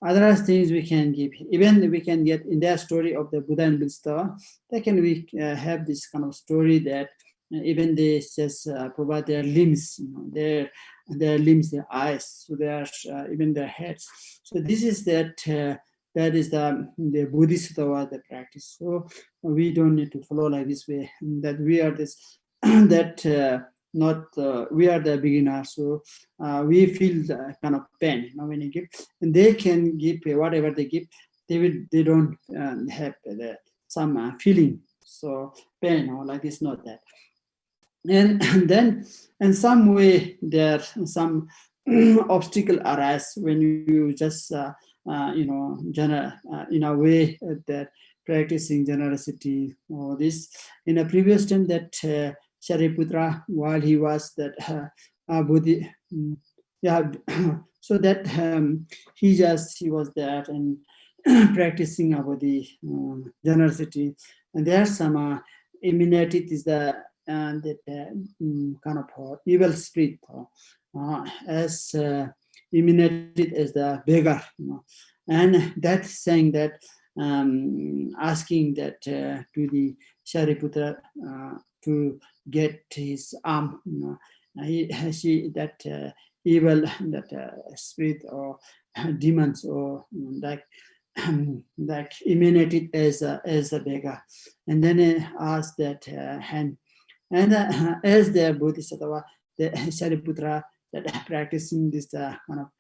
Other things we can give, even we can get in their story of the Buddha and Buddha, they can we have this kind of story that even they just provide their limbs, their limbs, their eyes, so their even their heads. So this is that that is the Buddhist the practice. So we don't need to follow like this way, that we are this that not we are the beginners, so we feel the kind of pain when you give, and they can give whatever they give, they don't have some feeling, so pain or like it's not that. And then in some way there some obstacle arise when you just in a way that practicing generosity, or this in a previous time that Shariputra, while he was that Buddhi, so that he was there and practicing about the generosity, and there's some emanated is the that kind of evil spirit as emanated as the beggar, and that's saying that asking that to the Shariputra to get his arm, she that evil, that spirit or demons or like emanated as a beggar, and then asked that hand, and as the Bodhisattva, the Shariputra that practicing this kind of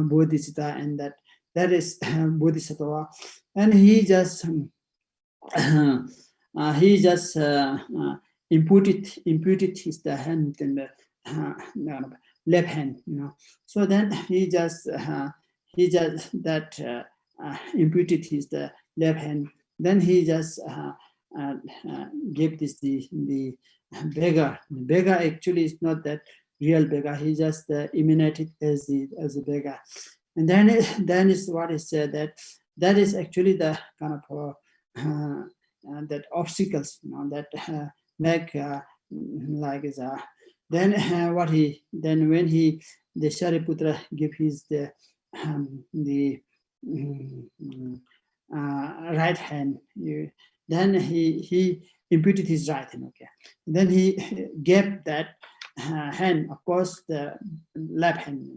Bodhisattva, and that is Bodhisattva, and he just imputed his the hand in the left hand, So then he just imputed his the left hand. Then he just gave this the beggar. The beggar actually is not that real beggar. He just emanated as a beggar. And then is what is said that is actually the kind of that obstacles, that make like is then when the Shariputra give his the right hand, then he imputed his right hand. Okay, then he gave that hand, of course, the left hand,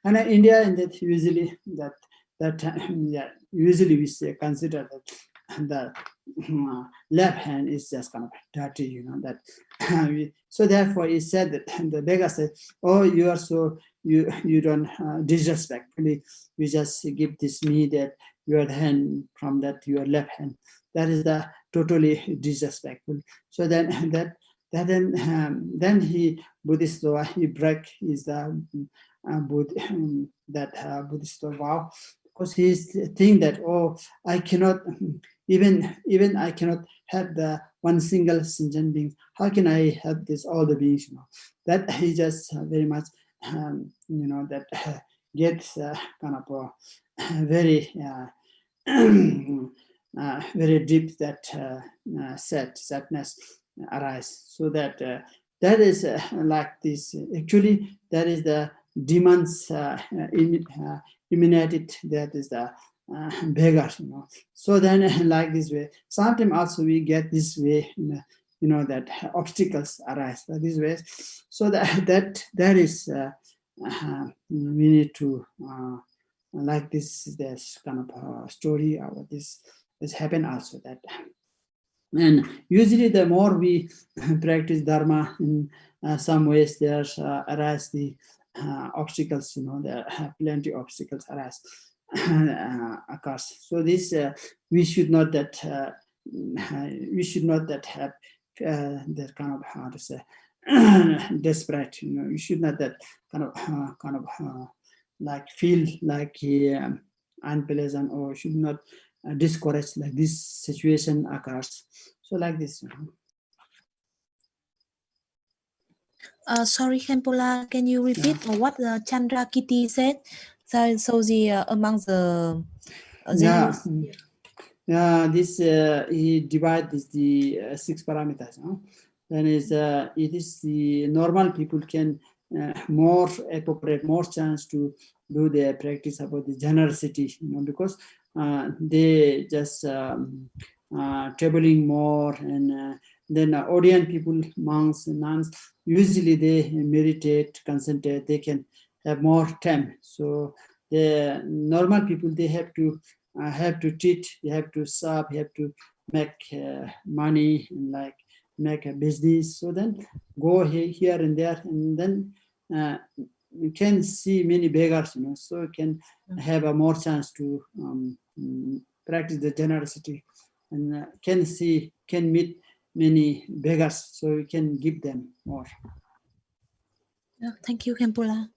And in India, and that usually usually we say consider that the left hand is just kind of dirty, so therefore he said that the beggar said, "Oh, you are so you don't disrespectfully, you just give this me that your hand from that your left hand. That is the totally disrespectful." So then then he Buddhist law, he break his Buddhist vow, because he think that, oh, I cannot even I cannot have the one single sentient being. How can I have this all the beings? That he just very much that gets kind of very very deep that sadness arise. So that is like this. Actually, that is the demons emanated. That is the beggars. So then, like this way. Sometimes also we get this way. That obstacles arise this way. So that is we need to like this. There's kind of story about this happened also that. And usually the more we practice Dharma, in some ways there's arise the obstacles, there are plenty of obstacles arise, occurs. So this we should not that have that kind of, how to say, desperate, you should not that kind of like feel like unpleasant, or should not discouraged like this situation occurs. So like this. Sorry, Khenpola, can you repeat what the Chandrakirti said? So the among the this he divides the 6 parameters. Then it is the normal people can more appropriate, more chance to do their practice about the generosity, because they just traveling more, and then audience people, monks and nuns, usually they meditate, concentrate, they can have more time. So the normal people, they have to teach, they have to serve, they have to make money, and like make a business. So then go here and there, and then you can see many beggars, so you can have a more chance to practice the generosity, and can meet many beggars, so you can give them more. Thank you, Khenpola.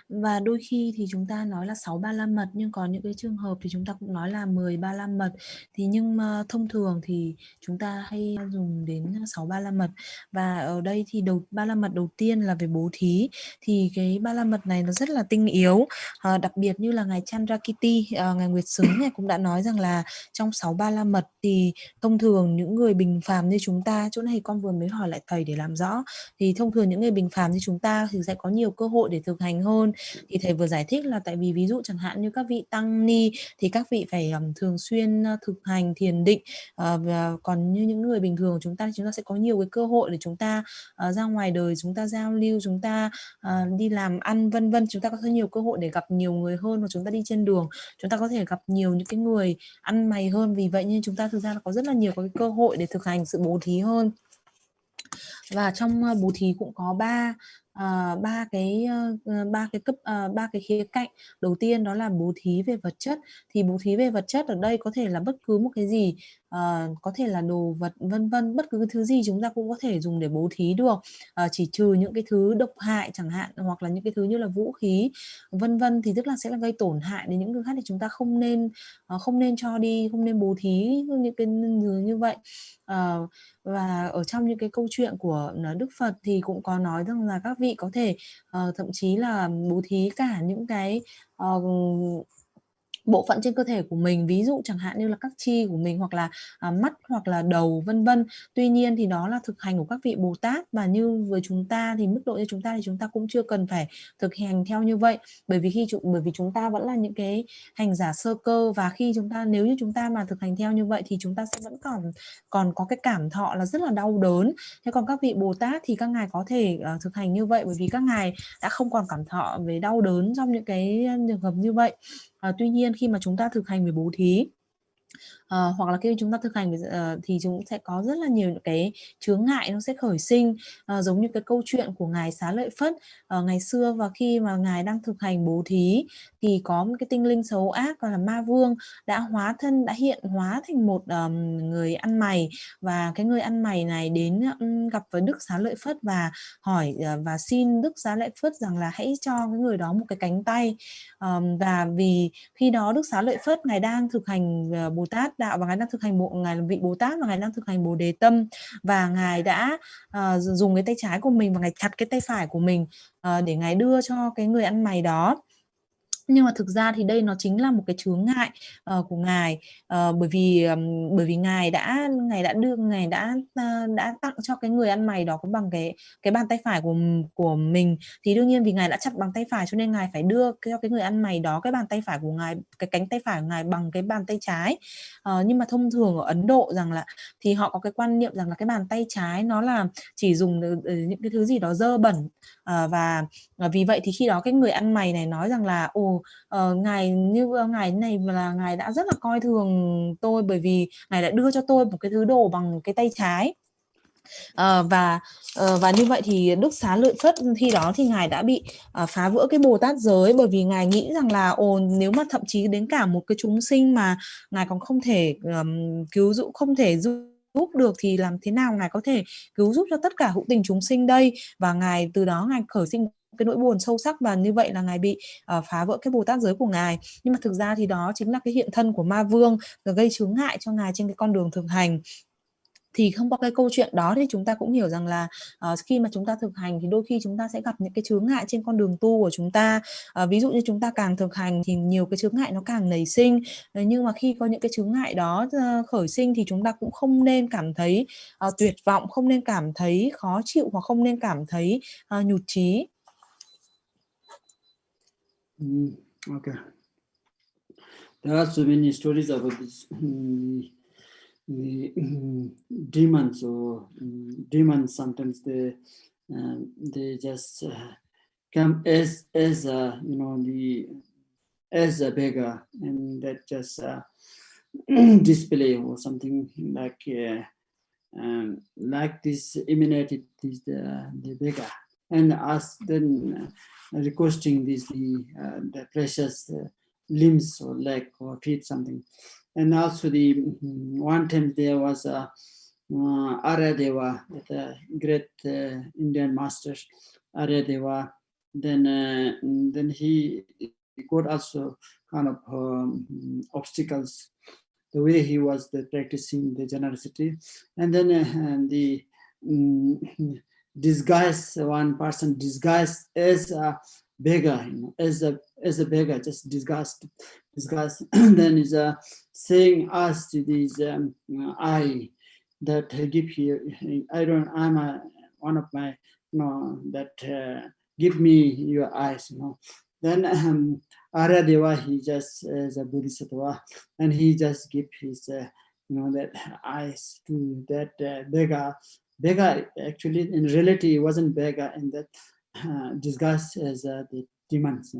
Và đôi khi thì chúng ta nói là 6 ba la mật, nhưng có những cái trường hợp thì chúng ta cũng nói là 10 ba la mật. Thì nhưng thông thường thì chúng ta hay dùng đến 6 ba la mật. Và ở đây thì ba la mật đầu tiên là về bố thí. Thì cái ba la mật này nó rất là tinh yếu, đặc biệt như là ngài Chandrakirti, ngài Nguyệt Xứng này cũng đã nói rằng là trong 6 ba la mật thì thông thường những người bình phàm như chúng ta, chỗ này con vừa mới hỏi lại thầy để làm rõ, thì thông thường những người bình phàm như chúng ta thì sẽ có nhiều nhiều cơ hội để thực hành hơn. Thì thầy vừa giải thích là tại vì ví dụ chẳng hạn như các vị tăng ni thì các vị phải thường xuyên thực hành thiền định, và còn như những người bình thường của chúng ta sẽ có nhiều cái cơ hội để chúng ta ra ngoài đời, chúng ta giao lưu, chúng ta đi làm ăn vân vân, chúng ta có nhiều cơ hội để gặp nhiều người hơn, và chúng ta đi trên đường chúng ta có thể gặp nhiều những cái người ăn mày hơn. Vì vậy nên chúng ta thực ra là có rất là nhiều cái cơ hội để thực hành sự bố thí hơn. Và trong bố thí cũng có ba cái khía cạnh. Đầu tiên đó là bố thí về vật chất. Thì bố thí về vật chất ở đây có thể là bất cứ một cái gì, có thể là đồ vật vân vân, bất cứ cái thứ gì chúng ta cũng có thể dùng để bố thí được, chỉ trừ những cái thứ độc hại chẳng hạn, hoặc là những cái thứ như là vũ khí vân vân, thì tức là sẽ là gây tổn hại đến những người khác, thì chúng ta không nên cho đi, không nên bố thí những cái như vậy. Và ở trong những cái câu chuyện của Đức Phật thì cũng có nói rằng là các vị có thể thậm chí là bố thí cả những cái bộ phận trên cơ thể của mình, ví dụ chẳng hạn như là các chi của mình, hoặc là mắt, hoặc là đầu vân vân. Tuy nhiên thì đó là thực hành của các vị Bồ Tát, và như với chúng ta thì mức độ như chúng ta thì chúng ta cũng chưa cần phải thực hành theo như vậy, bởi vì chúng ta vẫn là những cái hành giả sơ cơ, và nếu như chúng ta mà thực hành theo như vậy thì chúng ta sẽ vẫn còn có cái cảm thọ là rất là đau đớn. Thế còn các vị Bồ Tát thì các ngài có thể thực hành như vậy, bởi vì các ngài đã không còn cảm thọ về đau đớn trong những cái trường hợp như vậy. Tuy nhiên khi mà chúng ta thực hành về bố thí, hoặc là khi chúng ta thực hành thì chúng sẽ có rất là nhiều những cái chướng ngại nó sẽ khởi sinh, giống như cái câu chuyện của ngài Xá Lợi Phất ngày xưa. Và khi mà ngài đang thực hành bố thí thì có một cái tinh linh xấu ác gọi là ma vương đã hiện hóa thành một người ăn mày, và cái người ăn mày này đến gặp với Đức Xá Lợi Phất và hỏi và xin Đức Xá Lợi Phất rằng là hãy cho cái người đó một cái cánh tay. Và vì khi đó Đức Xá Lợi Phất ngài đang thực hành Bồ Tát đạo, và ngài đang thực hành ngài là vị Bồ Tát, và ngài đang thực hành Bồ Đề Tâm, và ngài đã dùng cái tay trái của mình và ngài chặt cái tay phải của mình để ngài đưa cho cái người ăn mày đó. Nhưng mà thực ra thì đây nó chính là một cái chướng ngại của ngài, bởi vì ngài đã tặng cho cái người ăn mày đó bằng cái bàn tay phải của mình. Thì đương nhiên vì ngài đã chặt bằng tay phải cho nên ngài phải đưa cho cái người ăn mày đó cái bàn tay phải của ngài, cái cánh tay phải của ngài bằng cái bàn tay trái. Nhưng mà thông thường ở Ấn Độ rằng là thì họ có cái quan niệm rằng là cái bàn tay trái nó là chỉ dùng những cái thứ gì đó dơ bẩn, và vì vậy thì khi đó cái người ăn mày này nói rằng là ngài này là ngài đã rất là coi thường tôi, bởi vì ngài đã đưa cho tôi một cái thứ đồ bằng cái tay trái. Và như vậy thì Đức Xá Lợi Phất khi đó thì ngài đã bị phá vỡ cái Bồ Tát giới, bởi vì ngài nghĩ rằng là nếu mà thậm chí đến cả một cái chúng sinh mà ngài còn không thể cứu giúp, không thể giúp được, thì làm thế nào ngài có thể cứu giúp cho tất cả hữu tình chúng sinh đây. Và ngài từ đó ngài khởi sinh cái nỗi buồn sâu sắc, và như vậy là ngài bị phá vỡ cái Bồ Tát giới của ngài. Nhưng mà thực ra thì đó chính là cái hiện thân của ma vương gây chướng ngại cho ngài trên cái con đường thực hành. Thì không có cái câu chuyện đó thì chúng ta cũng hiểu rằng là khi mà chúng ta thực hành thì đôi khi chúng ta sẽ gặp những cái chướng ngại trên con đường tu của chúng ta. Ví dụ như chúng ta càng thực hành thì nhiều cái chướng ngại nó càng nảy sinh. Nhưng mà khi có những cái chướng ngại đó khởi sinh thì chúng ta cũng không nên cảm thấy tuyệt vọng, không nên cảm thấy khó chịu, hoặc không nên cảm thấy nhụt chí. Okay. There are so many stories about this. The demons, or demons sometimes they just come as as a beggar, and that just display or something like this emanated the beggar, and us then requesting the precious limbs or leg or feet, something. And also one time there was Arya Deva, the great Indian master Arya Deva. Then he got also kind of obstacles the way he was practicing the generosity. And then the one person disguised as a beggar, as a beggar, just disguised. Then is saying us to these I that give here. I'm one of my that give me your eyes, Then Arya Deva, he just is a Bodhisattva, and he just give his, that eyes to that beggar. Beggar, actually, in reality, it wasn't beggar, in that disguised as the demons,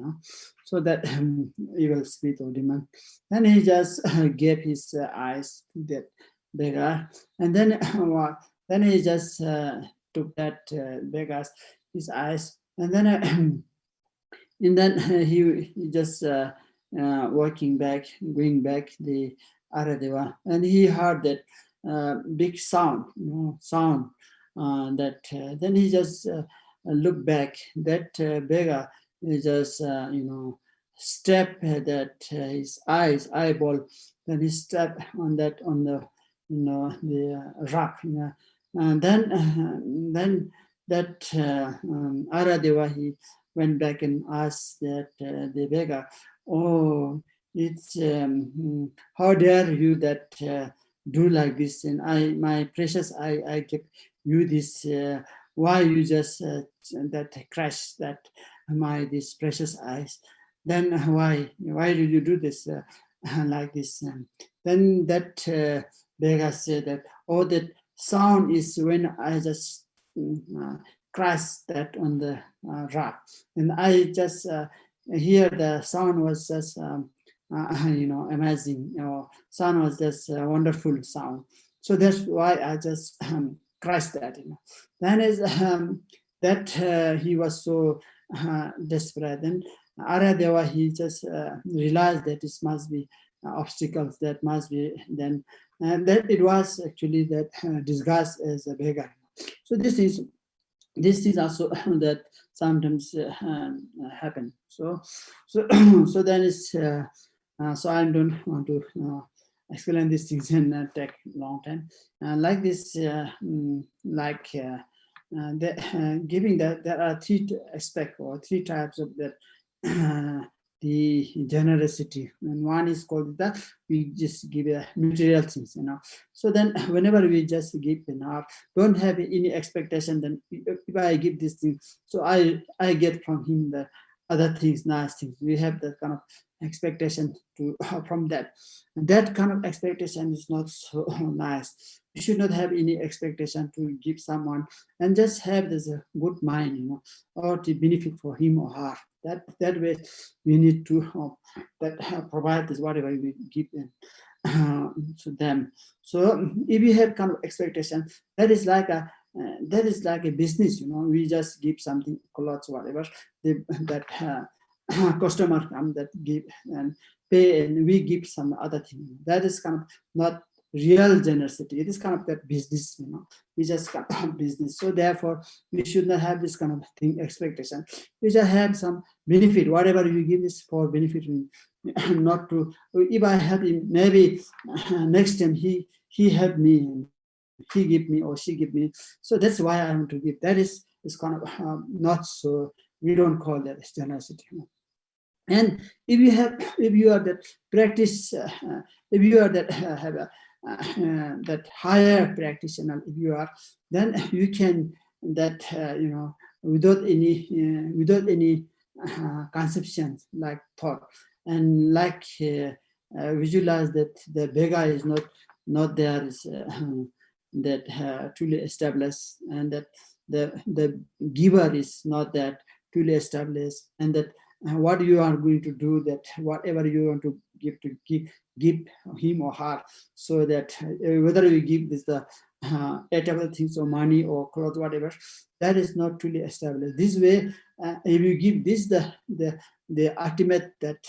so that evil spirit or demon. Then he just gave his eyes to that beggar, and then he just took that beggar's his eyes, and then he just going back the Aradeva, and he heard that big sound, then he just looked back. That beggar just step that his eyeball, then he stepped on the rock, and then that Aradeva, he went back and asked that the beggar, "Oh, it's how dare you that do like this? And my precious, I give you this. Why you just that crash that this precious eyes? Then why did you do this like this?" Then that beggar said that, "Oh, that sound is when I just crash that on the rock, and I just hear the sound was just amazing. Sound was just a wonderful sound. So that's why I just crashed that. Then is that he was so desperate. Then Arya Deva, he just realized that it must be obstacles, that must be then, and that it was actually that disguised as a beggar. So this is also that sometimes happen. So then it's so I don't want to explain these things and take long time. Like this, giving that there are three aspects or three types of that. The generosity, and one is called that we just give material things, So then whenever we just give enough, don't have any expectation, then if I give this thing, so I get from him the other things, nice things. We have that kind of expectation to from that. And that kind of expectation is not so nice. You should not have any expectation to give someone, and just have this good mind, or to benefit for him or her. That way we need to provide this whatever we give to them. So if you have kind of expectation, that is like a business, we just give something, clothes, whatever, that customer come that give and pay, and we give some other thing. That is kind of not real generosity. It is kind of that business, we just kind of business. So therefore we should not have this kind of thing expectation. We just have some benefit, whatever you give is for benefit, not to, if I help him, maybe next time he help me, he give me or she give me. So that's why I want to give. That is kind of not so, we don't call that generosity. And if you are that practice, if you are that have a that higher practitioner, if you are, then you can that without any conceptions, like thought, and like visualize that the beggar is not there, is that truly established, and that the giver is not that truly established, and that what you are going to do, that whatever you want to give him or her, so that whether you give this the eatable things or money or clothes, whatever, that is not truly established. This way, if you give this the ultimate, that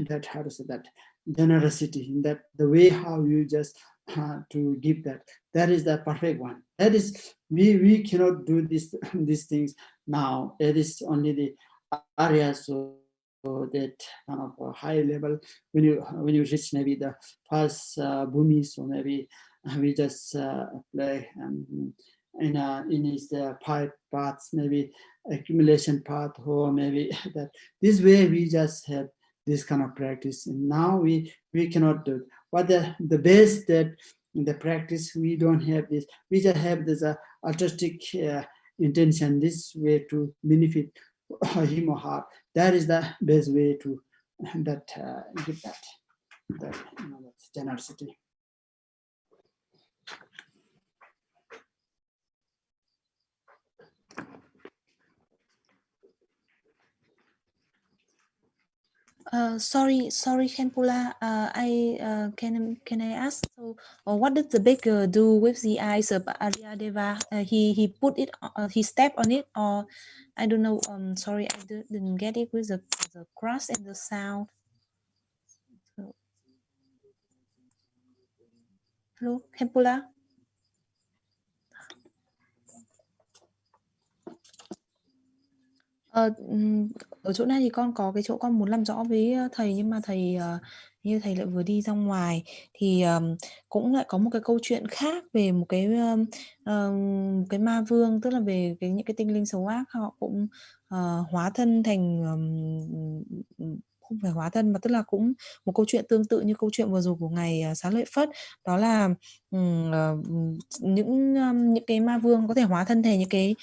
that how to say, that generosity, that the way how you just to give that is the perfect one. That is, we cannot do these things now. It is only the Arya, so that kind of a high level, when you reach maybe the first bhumi, so maybe we just play in his 5 paths, maybe accumulation path, or maybe that this way we just have this kind of practice. And now we cannot do it. But the best that in the practice, we don't have this. We just have this altruistic intention, this way to benefit him or her. That is the best way to give that generosity. Sorry, Khenpola. Can I ask? So, what did the baker do with the eyes of Arya Deva? He put it. He stepped on it, or I don't know. Sorry, I didn't get it with the cross and the sound. So, hello, Khenpola. Ở chỗ này thì con có cái chỗ con muốn làm rõ với thầy, nhưng mà thầy như thầy lại vừa đi ra ngoài thì cũng lại có một cái câu chuyện khác về một cái ma vương, tức là về những cái tinh linh xấu ác, họ cũng hóa thân thành không phải hóa thân mà tức là cũng một câu chuyện tương tự như câu chuyện vừa rồi của ngài Xá Lợi Phất, đó là những cái ma vương có thể hóa thân thành những cái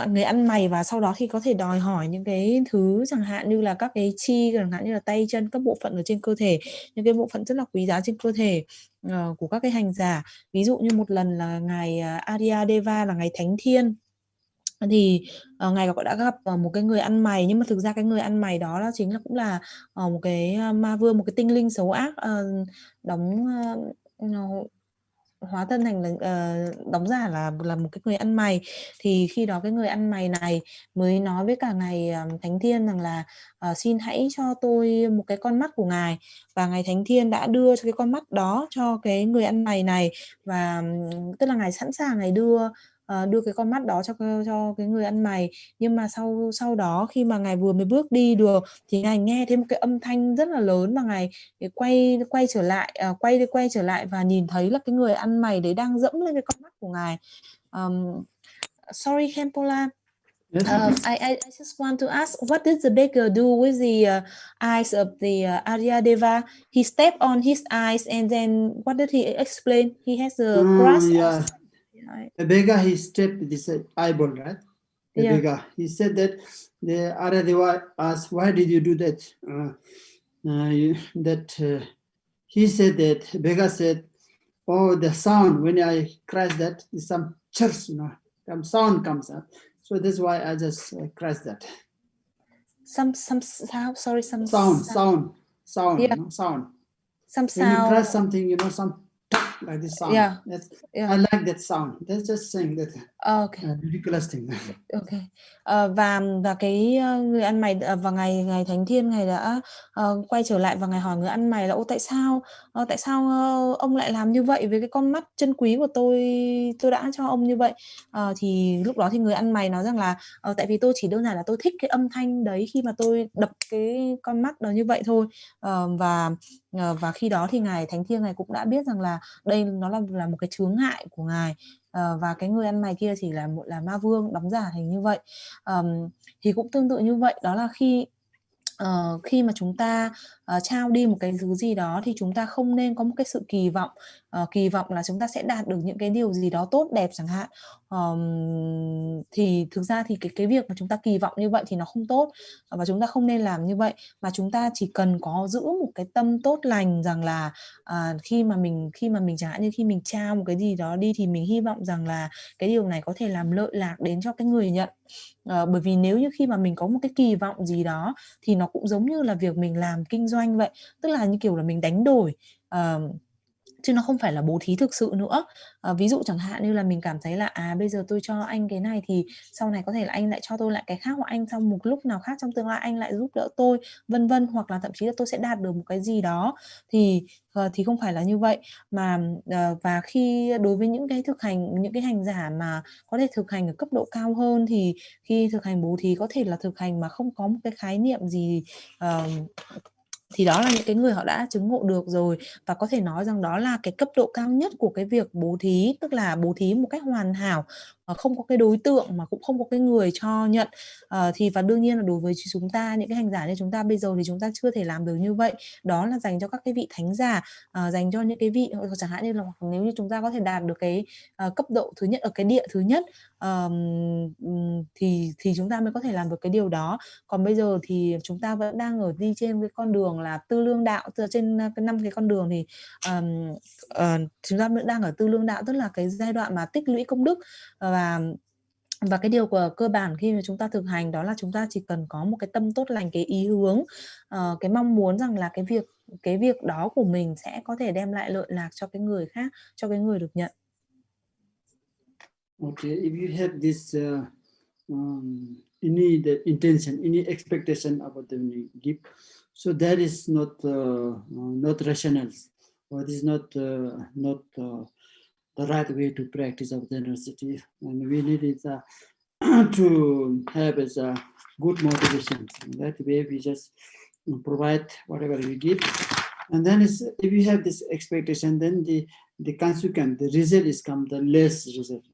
người ăn mày, và sau đó thì có thể đòi hỏi những cái thứ chẳng hạn như là các cái chi, chẳng hạn như là tay chân, các bộ phận ở trên cơ thể, những cái bộ phận rất là quý giá trên cơ thể của các cái hành giả. Ví dụ như một lần là ngài Arya Deva là ngài Thánh Thiên, thì ngài đã gặp một cái người ăn mày, nhưng mà thực ra cái người ăn mày đó chính là cũng là một cái ma vương, một cái tinh linh xấu ác hóa thân thành đóng giả là một cái người ăn mày. Thì khi đó cái người ăn mày này mới nói với cả ngài Thánh Thiên rằng là xin hãy cho tôi một cái con mắt của ngài, và ngài Thánh Thiên đã đưa cho cái con mắt đó cho cái người ăn mày này, và tức là ngài sẵn sàng ngài đưa cái con mắt đó cho cái người ăn mày. Nhưng mà sau đó khi mà ngài vừa mới bước đi được thì ngài nghe thấy một cái âm thanh rất là lớn, và ngài quay trở lại và nhìn thấy là cái người ăn mày đấy đang dẫm lên cái con mắt của ngài. Sorry, Khenpola. I just want to ask, what did the baker do with the eyes of the Arya Deva? He stepped on his eyes, and then what did he explain? He has a cross. Yeah. The beggar, he stepped this eyeball, right? The beggar, he said that the Arya Deva asked, why did you do that? He said that, beggar said, oh, the sound, when I crash that, is some church, some sound comes up. So that's why I just crashed that. Some sound. Yeah. Sound. Some when sound. you crash something, some like this sound. Yeah. I like that sound. That's just saying that. Okay. Ridiculous thing. Okay. Và cái người ăn mày và ngài Thánh Thiên, ngài đã quay trở lại và ngài hỏi người ăn mày là tại sao ông lại làm như vậy với cái con mắt chân quý của tôi đã cho ông như vậy. Thì lúc đó thì người ăn mày nói rằng là tại vì tôi chỉ đơn giản là tôi thích cái âm thanh đấy khi mà tôi đập cái con mắt đó như vậy thôi. Và khi đó thì ngài Thánh Thiên ngài cũng đã biết rằng là đây nó là một cái chướng ngại của ngài. Và cái người ăn mày kia chỉ là ma vương đóng giả thành như vậy. Thì cũng tương tự như vậy, đó là khi mà chúng ta trao đi một cái thứ gì đó thì chúng ta không nên có một cái sự kỳ vọng là chúng ta sẽ đạt được những cái điều gì đó tốt đẹp chẳng hạn. Thì thực ra thì cái việc mà chúng ta kỳ vọng như vậy thì nó không tốt, và chúng ta không nên làm như vậy, mà chúng ta chỉ cần có giữ một cái tâm tốt lành rằng là khi mà mình chẳng hạn như khi mình trao một cái gì đó đi thì mình hy vọng rằng là cái điều này có thể làm lợi lạc đến cho cái người nhận. Bởi vì nếu như khi mà mình có một cái kỳ vọng gì đó thì nó cũng giống như là việc mình làm kinh doanh vậy, tức là như kiểu là mình đánh đổi, chứ nó không phải là bố thí thực sự nữa. Ví dụ chẳng hạn như là mình cảm thấy là bây giờ tôi cho anh cái này thì sau này có thể là anh lại cho tôi lại cái khác, hoặc anh trong một lúc nào khác trong tương lai anh lại giúp đỡ tôi, vân vân, hoặc là thậm chí là tôi sẽ đạt được một cái gì đó, thì không phải là như vậy. Và khi đối với những cái hành giả mà có thể thực hành ở cấp độ cao hơn thì khi thực hành bố thí có thể là thực hành mà không có một cái khái niệm gì, thì đó là những cái người họ đã chứng ngộ được rồi, và có thể nói rằng đó là cái cấp độ cao nhất của cái việc bố thí, tức là bố thí một cách hoàn hảo, không có cái đối tượng mà cũng không có cái người cho nhận. Thì và đương nhiên là đối với chúng ta, những cái hành giả như chúng ta bây giờ thì chúng ta chưa thể làm được như vậy. Đó là dành cho các cái vị thánh giả, dành cho những cái vị chẳng hạn như là nếu như chúng ta có thể đạt được cái cấp độ thứ nhất ở cái địa thứ nhất, thì chúng ta mới có thể làm được cái điều đó. Còn bây giờ thì chúng ta vẫn đang đi trên cái con đường là tư lương đạo, trên cái 5 cái con đường thì chúng ta vẫn đang ở tư lương đạo, tức là cái giai đoạn mà tích lũy công đức. Và cái điều của cơ bản khi mà chúng ta thực hành đó là chúng ta chỉ cần có một cái tâm tốt lành, cái ý hướng, cái mong muốn rằng là cái việc đó của mình sẽ có thể đem lại lợi lạc cho cái người khác, cho cái người được nhận. Okay, if you have this any the intention, any expectation about the gift, so that is not rational, or it is not the right way to practice of generosity, and we need it to have as a good motivation. That way we just provide whatever we give, and then if you have this expectation, then the consequence, the result is come the less result.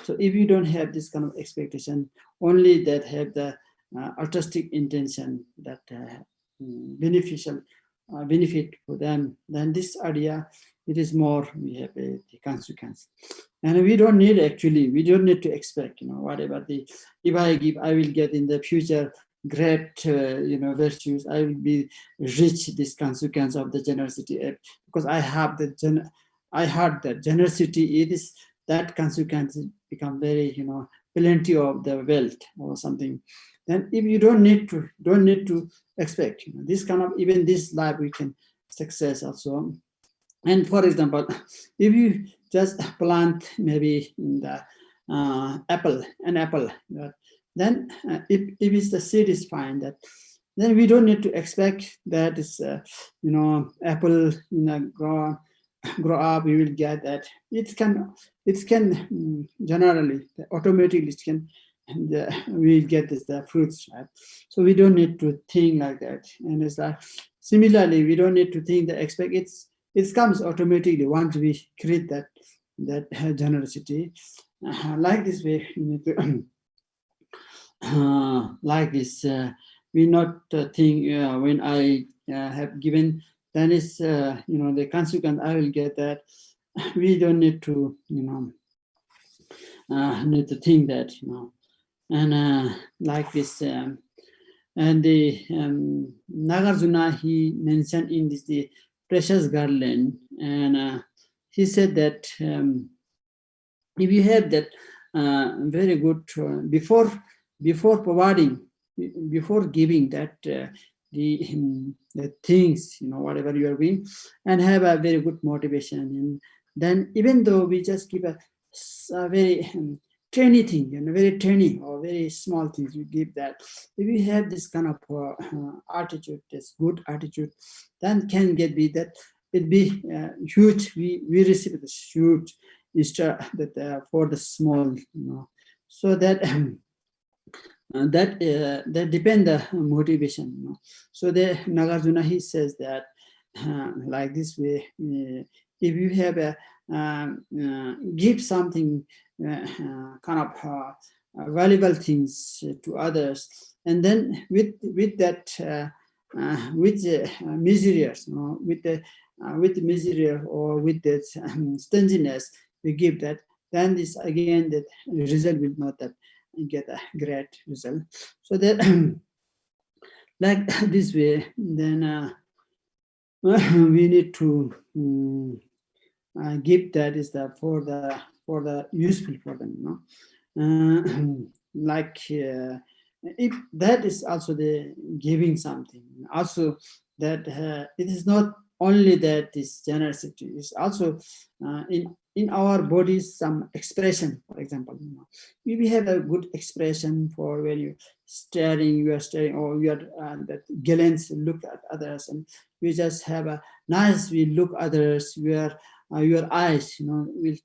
So if you don't have this kind of expectation, only that have the altruistic intention that beneficial benefit for them, then this idea, it is more, we have the consequence. And we don't need to expect, whatever if I give, I will get in the future great, virtues, I will be rich, this consequence of the generosity, because I heard that generosity, it is, that consequence become very, plenty of the wealth or something. Then if you don't need to expect, this kind of, even this life we can success also. And for example, if you just plant maybe in the an apple, then if it's the seed is fine, that then we don't need to expect that is apple grow up, we will get that. It can generally, automatically, it can, we get the fruits, right? So we don't need to think like that. And it's like, similarly, we don't need to think that expect, it comes automatically once we create that generosity. Like this way, we need to like this. We not think when I have given, then is the consequence I will get that. We don't need to think that, and like this. And the Nagarjuna, he mentioned in this the precious garland, and he said that if you have that very good before providing, before giving that the things, whatever you are doing, and have a very good motivation, and then even though we just give a very tiny thing, very tiny or very small things, you give that. If you have this kind of attitude, this good attitude, then can be that it be huge. We receive this huge instead that for the small, so that that depend the motivation. So the Nagarjuna, he says that like this way, if you have a give something kind of valuable things to others, and then with that with the miseries, with the misery or with that stinginess, we give that, then this again that result will not that get a great result. So that like this way, then we need to give that is the for the useful for them, like if that is also the giving something, also that it is not only that this generosity is also in our bodies some expression. For example, if we have a good expression for when you are staring, or you are that glance, look at others, and we just have a nice, we look others, your eyes, with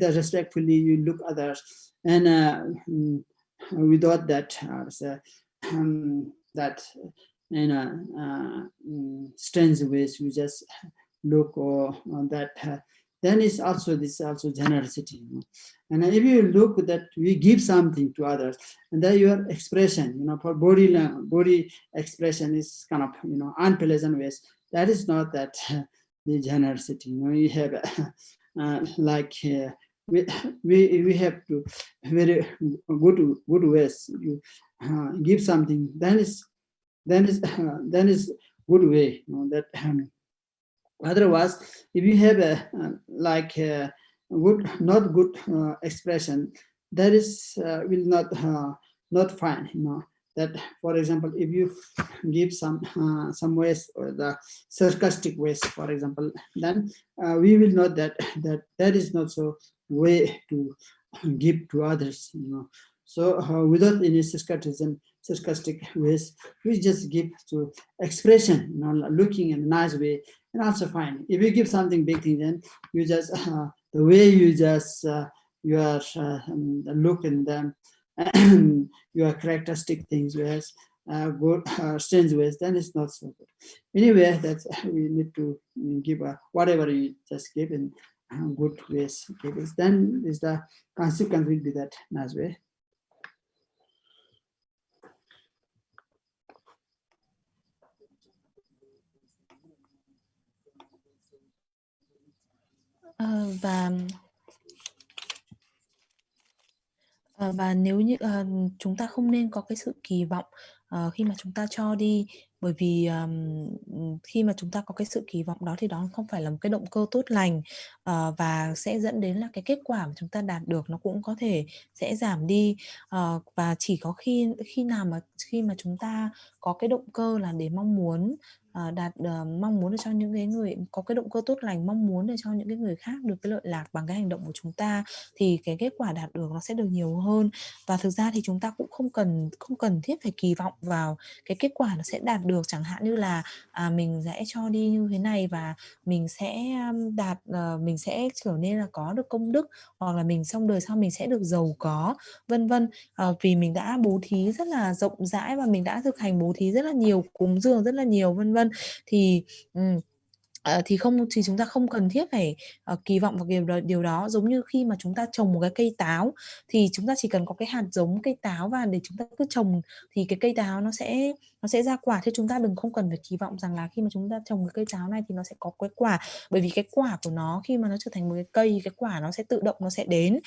a respectfully you look others, and without that that strange ways, we just look or that then is also this also generosity. You know? And if you look that we give something to others, and then your expression, you know, for body expression is kind of, you know, unpleasant ways. That is not that the generosity. You know, you have we have to very good ways. You give something, then is good way. You know, that otherwise, if you have a not good expression, that is will not fine. You know, that, for example, if you give some ways, or the sarcastic ways, for example, then we will know that is not so way to give to others. You know, so without any sarcastic ways, we just give to expression, you know, looking in a nice way, and also fine. If you give something big thing, then you just the way you just your look in them, your characteristic things, whereas good strange ways, then it's not so good. Anyway, that's we need to give whatever you just give in good ways. Then is the consequence will be that nice way. Và nếu như chúng ta không nên có cái sự kỳ vọng khi mà chúng ta cho đi, bởi vì khi mà chúng ta có cái sự kỳ vọng đó thì đó không phải là một cái động cơ tốt lành, và sẽ dẫn đến là cái kết quả mà chúng ta đạt được nó cũng có thể sẽ giảm đi. Và chỉ có khi nào mà chúng ta có cái động cơ là để mong muốn mong muốn để cho những cái người có cái động cơ tốt lành, mong muốn để cho những cái người khác được cái lợi lạc bằng cái hành động của chúng ta, thì cái kết quả đạt được nó sẽ được nhiều hơn. Và thực ra thì chúng ta cũng không cần thiết phải kỳ vọng vào cái kết quả nó sẽ đạt được, chẳng hạn như là mình sẽ cho đi như thế này và mình sẽ mình sẽ trở nên là có được công đức, hoặc là mình trong đời sau mình sẽ được giàu có, vân vân, vì mình đã bố thí rất là rộng rãi và mình đã thực hành bố thí rất là nhiều, cúng dường rất là nhiều, vân vân, thì chúng ta không cần thiết phải kỳ vọng vào điều đó. Giống như khi mà chúng ta trồng một cái cây táo, thì chúng ta chỉ cần có cái hạt giống cây táo và để chúng ta cứ trồng thì cái cây táo nó sẽ ra quả, chứ chúng ta không cần phải kỳ vọng rằng là khi mà chúng ta trồng cái cây táo này thì nó sẽ có cái quả, bởi vì cái quả của nó khi mà nó trở thành một cái cây, cái quả nó sẽ tự động nó sẽ đến.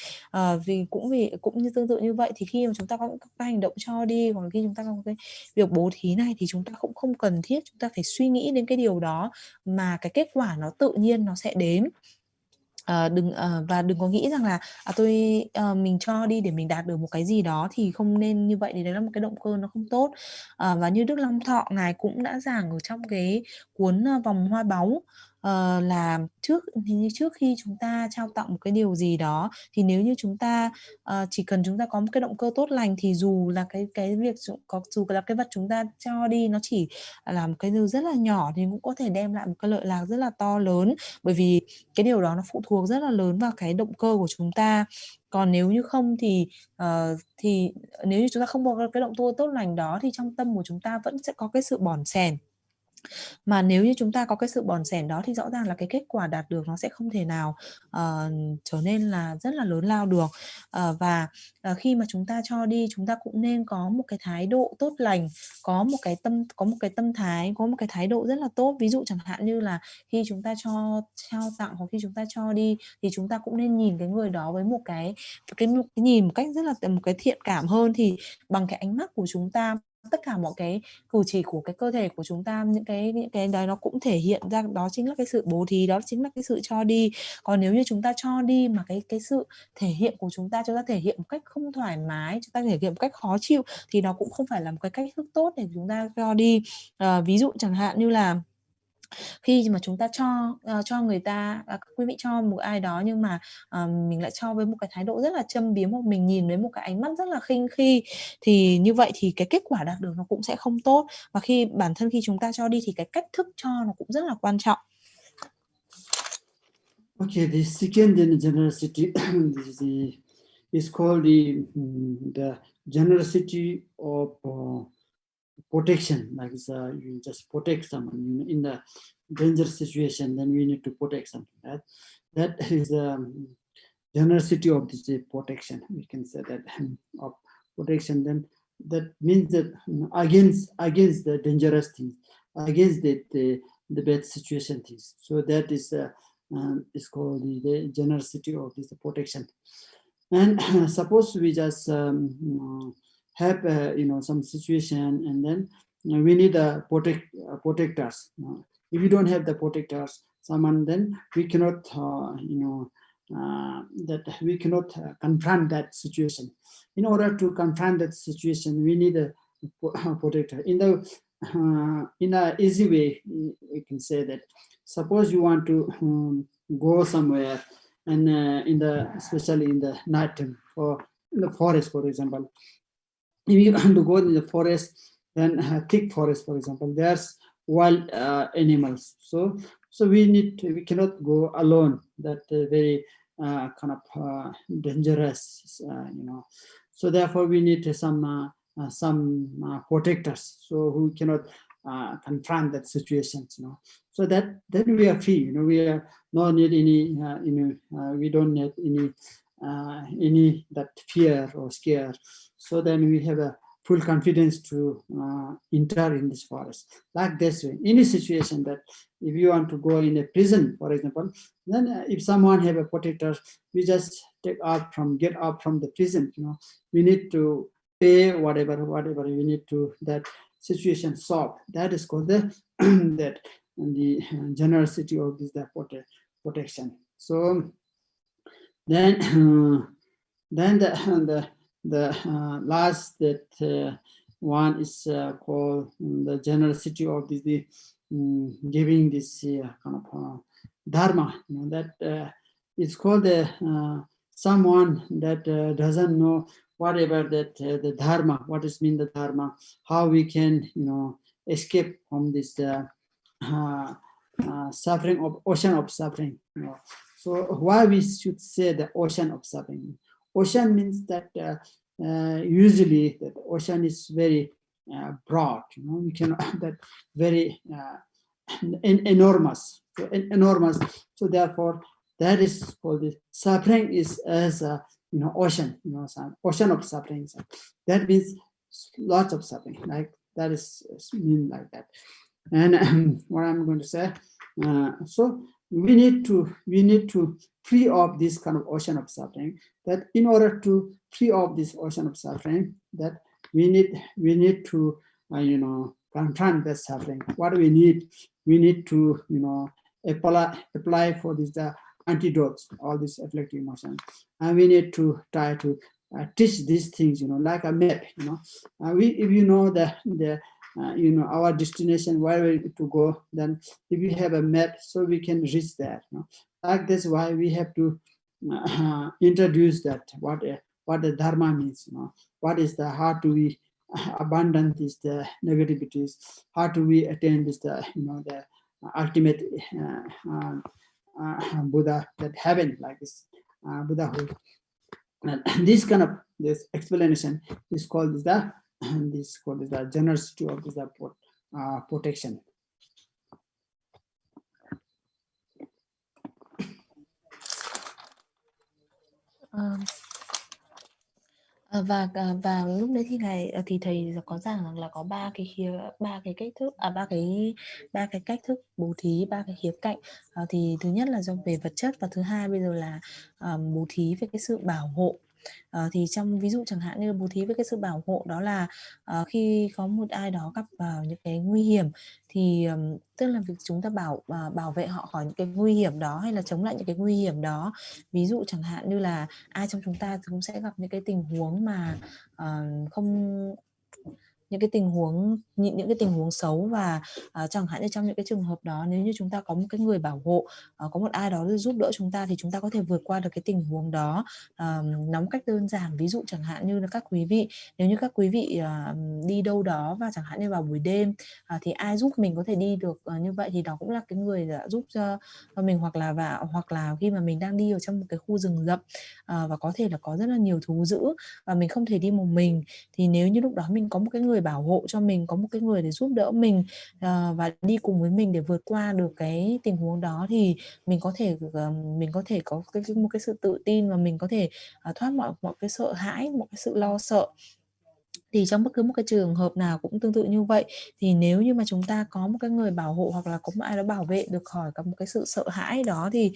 Cũng như tương tự như vậy, thì khi mà chúng ta có cái hành động cho đi, hoặc là khi chúng ta có cái việc bố thí này, thì chúng ta cũng không cần thiết chúng ta phải suy nghĩ đến cái điều đó, mà cái kết quả nó tự nhiên nó sẽ đến. Đừng có nghĩ rằng là mình cho đi để mình đạt được một cái gì đó, thì không nên như vậy, thì đấy là một cái động cơ nó không tốt. Và như Đức Long Thọ ngài cũng đã giảng ở trong cái cuốn Vòng Hoa Báu, là trước khi chúng ta trao tặng một cái điều gì đó, thì nếu như chúng ta chỉ cần chúng ta có một cái động cơ tốt lành, thì dù là cái việc dù là cái vật chúng ta cho đi nó chỉ là một cái điều rất là nhỏ, thì cũng có thể đem lại một cái lợi lạc rất là to lớn, bởi vì cái điều đó nó phụ thuộc rất là lớn vào cái động cơ của chúng ta. Còn nếu như không thì nếu như chúng ta không có cái động cơ tốt lành đó, thì trong tâm của chúng ta vẫn sẽ có cái sự bòn xèn. Mà nếu như chúng ta có cái sự bòn xèn đó, thì rõ ràng là cái kết quả đạt được nó sẽ không thể nào trở nên là rất là lớn lao được. Và khi mà chúng ta cho đi, chúng ta cũng nên có một cái thái độ tốt lành, có một cái tâm thái, có một cái thái độ rất là tốt. Ví dụ chẳng hạn như là khi chúng ta trao tặng, hoặc khi chúng ta cho đi, thì chúng ta cũng nên nhìn cái người đó với một cái nhìn một cách rất là một cái thiện cảm hơn, thì bằng cái ánh mắt của chúng ta, tất cả mọi cái cử chỉ của cái cơ thể của chúng ta, những cái đấy nó cũng thể hiện ra đó chính là cái sự bố thí, đó chính là cái sự cho đi. Còn nếu như chúng ta cho đi mà cái sự thể hiện của chúng ta thể hiện một cách không thoải mái, chúng ta thể hiện một cách khó chịu, thì nó cũng không phải là một cái cách thức tốt để chúng ta cho đi. Ví dụ chẳng hạn như là khi mà chúng ta cho người ta, quý vị cho một ai đó, nhưng mà mình lại cho với một cái thái độ rất là châm biếm, hoặc mình nhìn với một cái ánh mắt rất là khinh khi, thì như vậy thì cái kết quả đạt được nó cũng sẽ không tốt. Và bản thân khi chúng ta cho đi, thì cái cách thức cho nó cũng rất là quan trọng. Okay, the second generosity is called the generosity of protection. Like you just protect someone in the danger situation, then we need to protect something. Right? that is generosity of this protection. We can say that of protection. Then that means that against the dangerous things, against the bad situation things. So that is called the generosity of this protection. And suppose we just have some situation, and then we need protectors. If you don't have the protectors, someone, then we cannot that we cannot confront that situation. In order to confront that situation, we need a protector. In a easy way, we can say that suppose you want to go somewhere, and especially in the night time, or in the forest, for example. If you want to go in the forest, then thick forest, for example, there's wild animals. So we cannot go alone. That very kind of dangerous, So therefore, we need some protectors, so who cannot confront that situations, So that then we are free, we are no need any, we don't need any that fear or scare. So then we have a full confidence to enter in this forest. Like this way, any situation that if you want to go in a prison, for example, then if someone have a protector, we just get up from the prison. We need to pay whatever we need to that situation solve. That is called the the generosity of this protection. So then the last that one is called the generosity of the giving this kind of dharma. That it's called the someone that doesn't know whatever that the dharma, what is mean the dharma, how we can escape from this suffering of ocean of suffering. So why we should say the ocean of suffering? Ocean means that usually that ocean is very broad. We cannot that very enormous. So enormous. So therefore, that is called the suffering is as a ocean. Ocean of suffering. That means lots of suffering. Like that is mean like that. And what I'm going to say. So we need to free up this kind of ocean of suffering. That in order to free up this ocean of suffering, that we need to confront the suffering. What do we need? We need to apply for this the antidotes, all these afflictive emotions, and we need to try to teach these things, like a map. If you know the our destination, where we need to go, then if we have a map, so we can reach there. Like this, why we have to introduce that what the dharma means. What is the, how do we abandon this the negativities? How do we attain this the the ultimate Buddha, that heaven, like this Buddhahood? And this kind of this explanation is called the generosity of this protection. Và lúc đấy thì thầy có giảng rằng là có ba cái cách thức bố thí, ba cái khía cạnh. Thì thứ nhất là do về vật chất, và thứ hai bây giờ là bố thí về cái sự bảo hộ. Thì trong ví dụ chẳng hạn như bố thí với cái sự bảo hộ, đó là khi có một ai đó gặp vào những cái nguy hiểm, thì tức là việc chúng ta bảo vệ họ khỏi những cái nguy hiểm đó, hay là chống lại những cái nguy hiểm đó. Ví dụ chẳng hạn như là ai trong chúng ta cũng sẽ gặp những cái tình huống mà những cái tình huống xấu, và chẳng hạn như trong những cái trường hợp đó, nếu như chúng ta có một cái người bảo hộ, có một ai đó giúp đỡ chúng ta, thì chúng ta có thể vượt qua được cái tình huống đó. Nói một cách đơn giản, ví dụ chẳng hạn như là các quý vị, nếu như các quý vị đi đâu đó và chẳng hạn như vào buổi đêm, thì ai giúp mình có thể đi được như vậy, thì đó cũng là cái người đã giúp cho mình, hoặc là khi mà mình đang đi ở trong một cái khu rừng rậm, và có thể là có rất là nhiều thú dữ và mình không thể đi một mình, thì nếu như lúc đó mình có một cái người người bảo hộ cho mình, có một cái người để giúp đỡ mình và đi cùng với mình để vượt qua được cái tình huống đó, thì mình có thể có một cái sự tự tin và mình có thể thoát mọi cái sợ hãi, một cái sự lo sợ. Thì trong bất cứ một cái trường hợp nào cũng tương tự như vậy, thì nếu như mà chúng ta có một cái người bảo hộ hoặc là có một ai đó bảo vệ được khỏi một cái sự sợ hãi đó, thì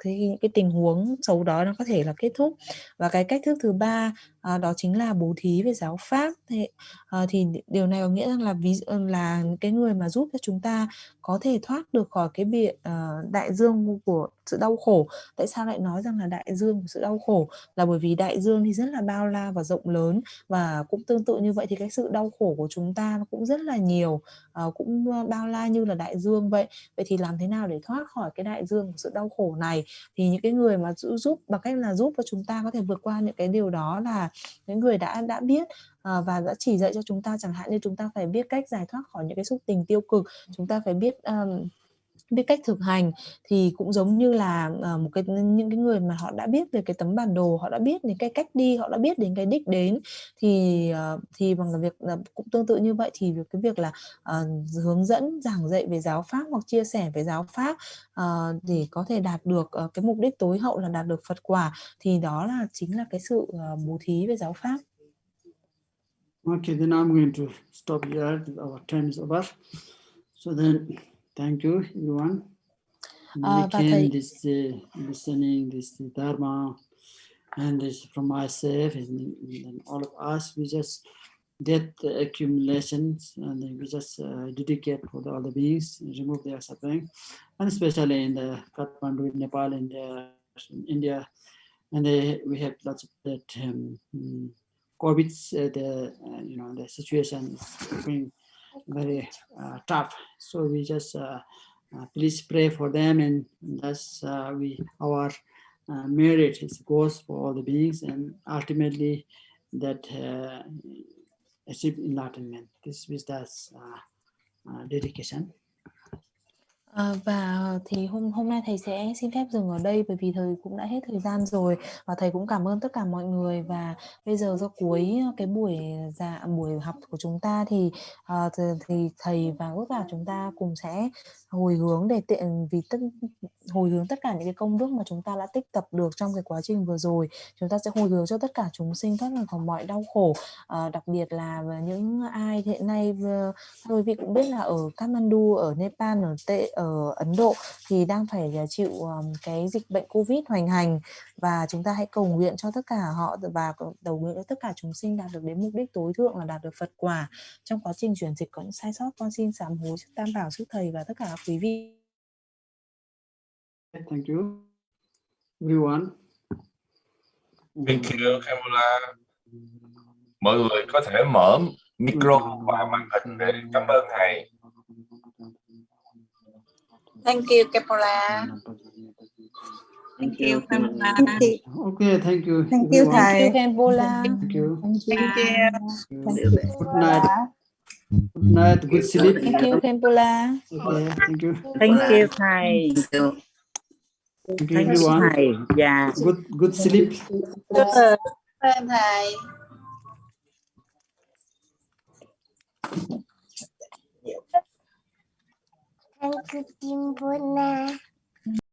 những cái tình huống xấu đó nó có thể là kết thúc. Và cái cách thức thứ ba đó chính là bố thí về giáo pháp. Thì điều này có nghĩa rằng là ví dụ là cái người mà giúp cho chúng ta có thể thoát được khỏi cái đại dương của sự đau khổ. Tại sao lại nói rằng là đại dương của sự đau khổ? Là bởi vì đại dương thì rất là bao la và rộng lớn, và cũng tương tự như vậy thì cái sự đau khổ của chúng ta nó cũng rất là nhiều, cũng bao la như là đại dương vậy. Vậy thì làm thế nào để thoát khỏi cái đại dương của sự đau khổ này? Thì những cái người mà giúp bằng cách là giúp cho chúng ta có thể vượt qua những cái điều đó là những người đã biết và đã chỉ dạy cho chúng ta, chẳng hạn như chúng ta phải biết cách giải thoát khỏi những cái xúc tình tiêu cực, chúng ta phải biết cách thực hành. Thì cũng giống như là những cái người mà họ đã biết về cái tấm bản đồ, họ đã biết đến cái cách đi, họ đã biết đến cái đích đến, thì bằng việc cũng tương tự như vậy, thì cái việc là hướng dẫn giảng dạy về giáo pháp hoặc chia sẻ về giáo pháp để có thể đạt được cái mục đích tối hậu là đạt được Phật quả, thì đó chính là cái sự bố thí về giáo pháp. Okay, then I'm going to stop here. Our time is over. So then, thank you, everyone. We came this listening this Dharma, and this from myself and all of us. We just get the accumulations, and then we just dedicate for all the beings, remove their suffering, and especially in the Kathmandu, Nepal, and in India, and we have lots of that. COVID, the situation is becoming very tough. So we just please pray for them, and thus our merit goes for all the beings, and ultimately that achieve enlightenment. This is that's dedication. Và thì hôm nay thầy sẽ xin phép dừng ở đây, bởi vì thầy cũng đã hết thời gian rồi, và thầy cũng cảm ơn tất cả mọi người. Và bây giờ do cuối cái buổi học của chúng ta thì thầy và tất cả chúng ta cùng sẽ hồi hướng hồi hướng tất cả những cái công đức mà chúng ta đã tích tập được trong cái quá trình vừa rồi. Chúng ta sẽ hồi hướng cho tất cả chúng sinh thoát khỏi mọi đau khổ, đặc biệt là những ai hiện nay quý vị cũng biết là ở Kathmandu, ở Nepal, ở Ấn Độ thì đang phải chịu cái dịch bệnh Covid hoành hành, và chúng ta hãy cầu nguyện cho tất cả họ và cầu nguyện cho tất cả chúng sinh đạt được đến mục đích tối thượng là đạt được Phật quả. Trong quá trình chuyển dịch có những sai sót, con xin sám hối Tam Bảo trước thầy và tất cả quý vị. Thank you, everyone. Thank you, Kamala. Mọi người có thể mở micro và màn hình để cảm ơn thầy. Thank you, Kamala. Thank you, Kamala. Okay, thank you. Thank you, everyone. thầy. Thank you, Kamala. Thank you. Thank you. Good night. Good night. Good sleep. Thank you, Kamala. Okay, thank you. Thank you, thầy. Thank you, Thank you, everyone. thầy. Dạ. Good sleep. Ơn thầy. Thank you, Kim Duyên.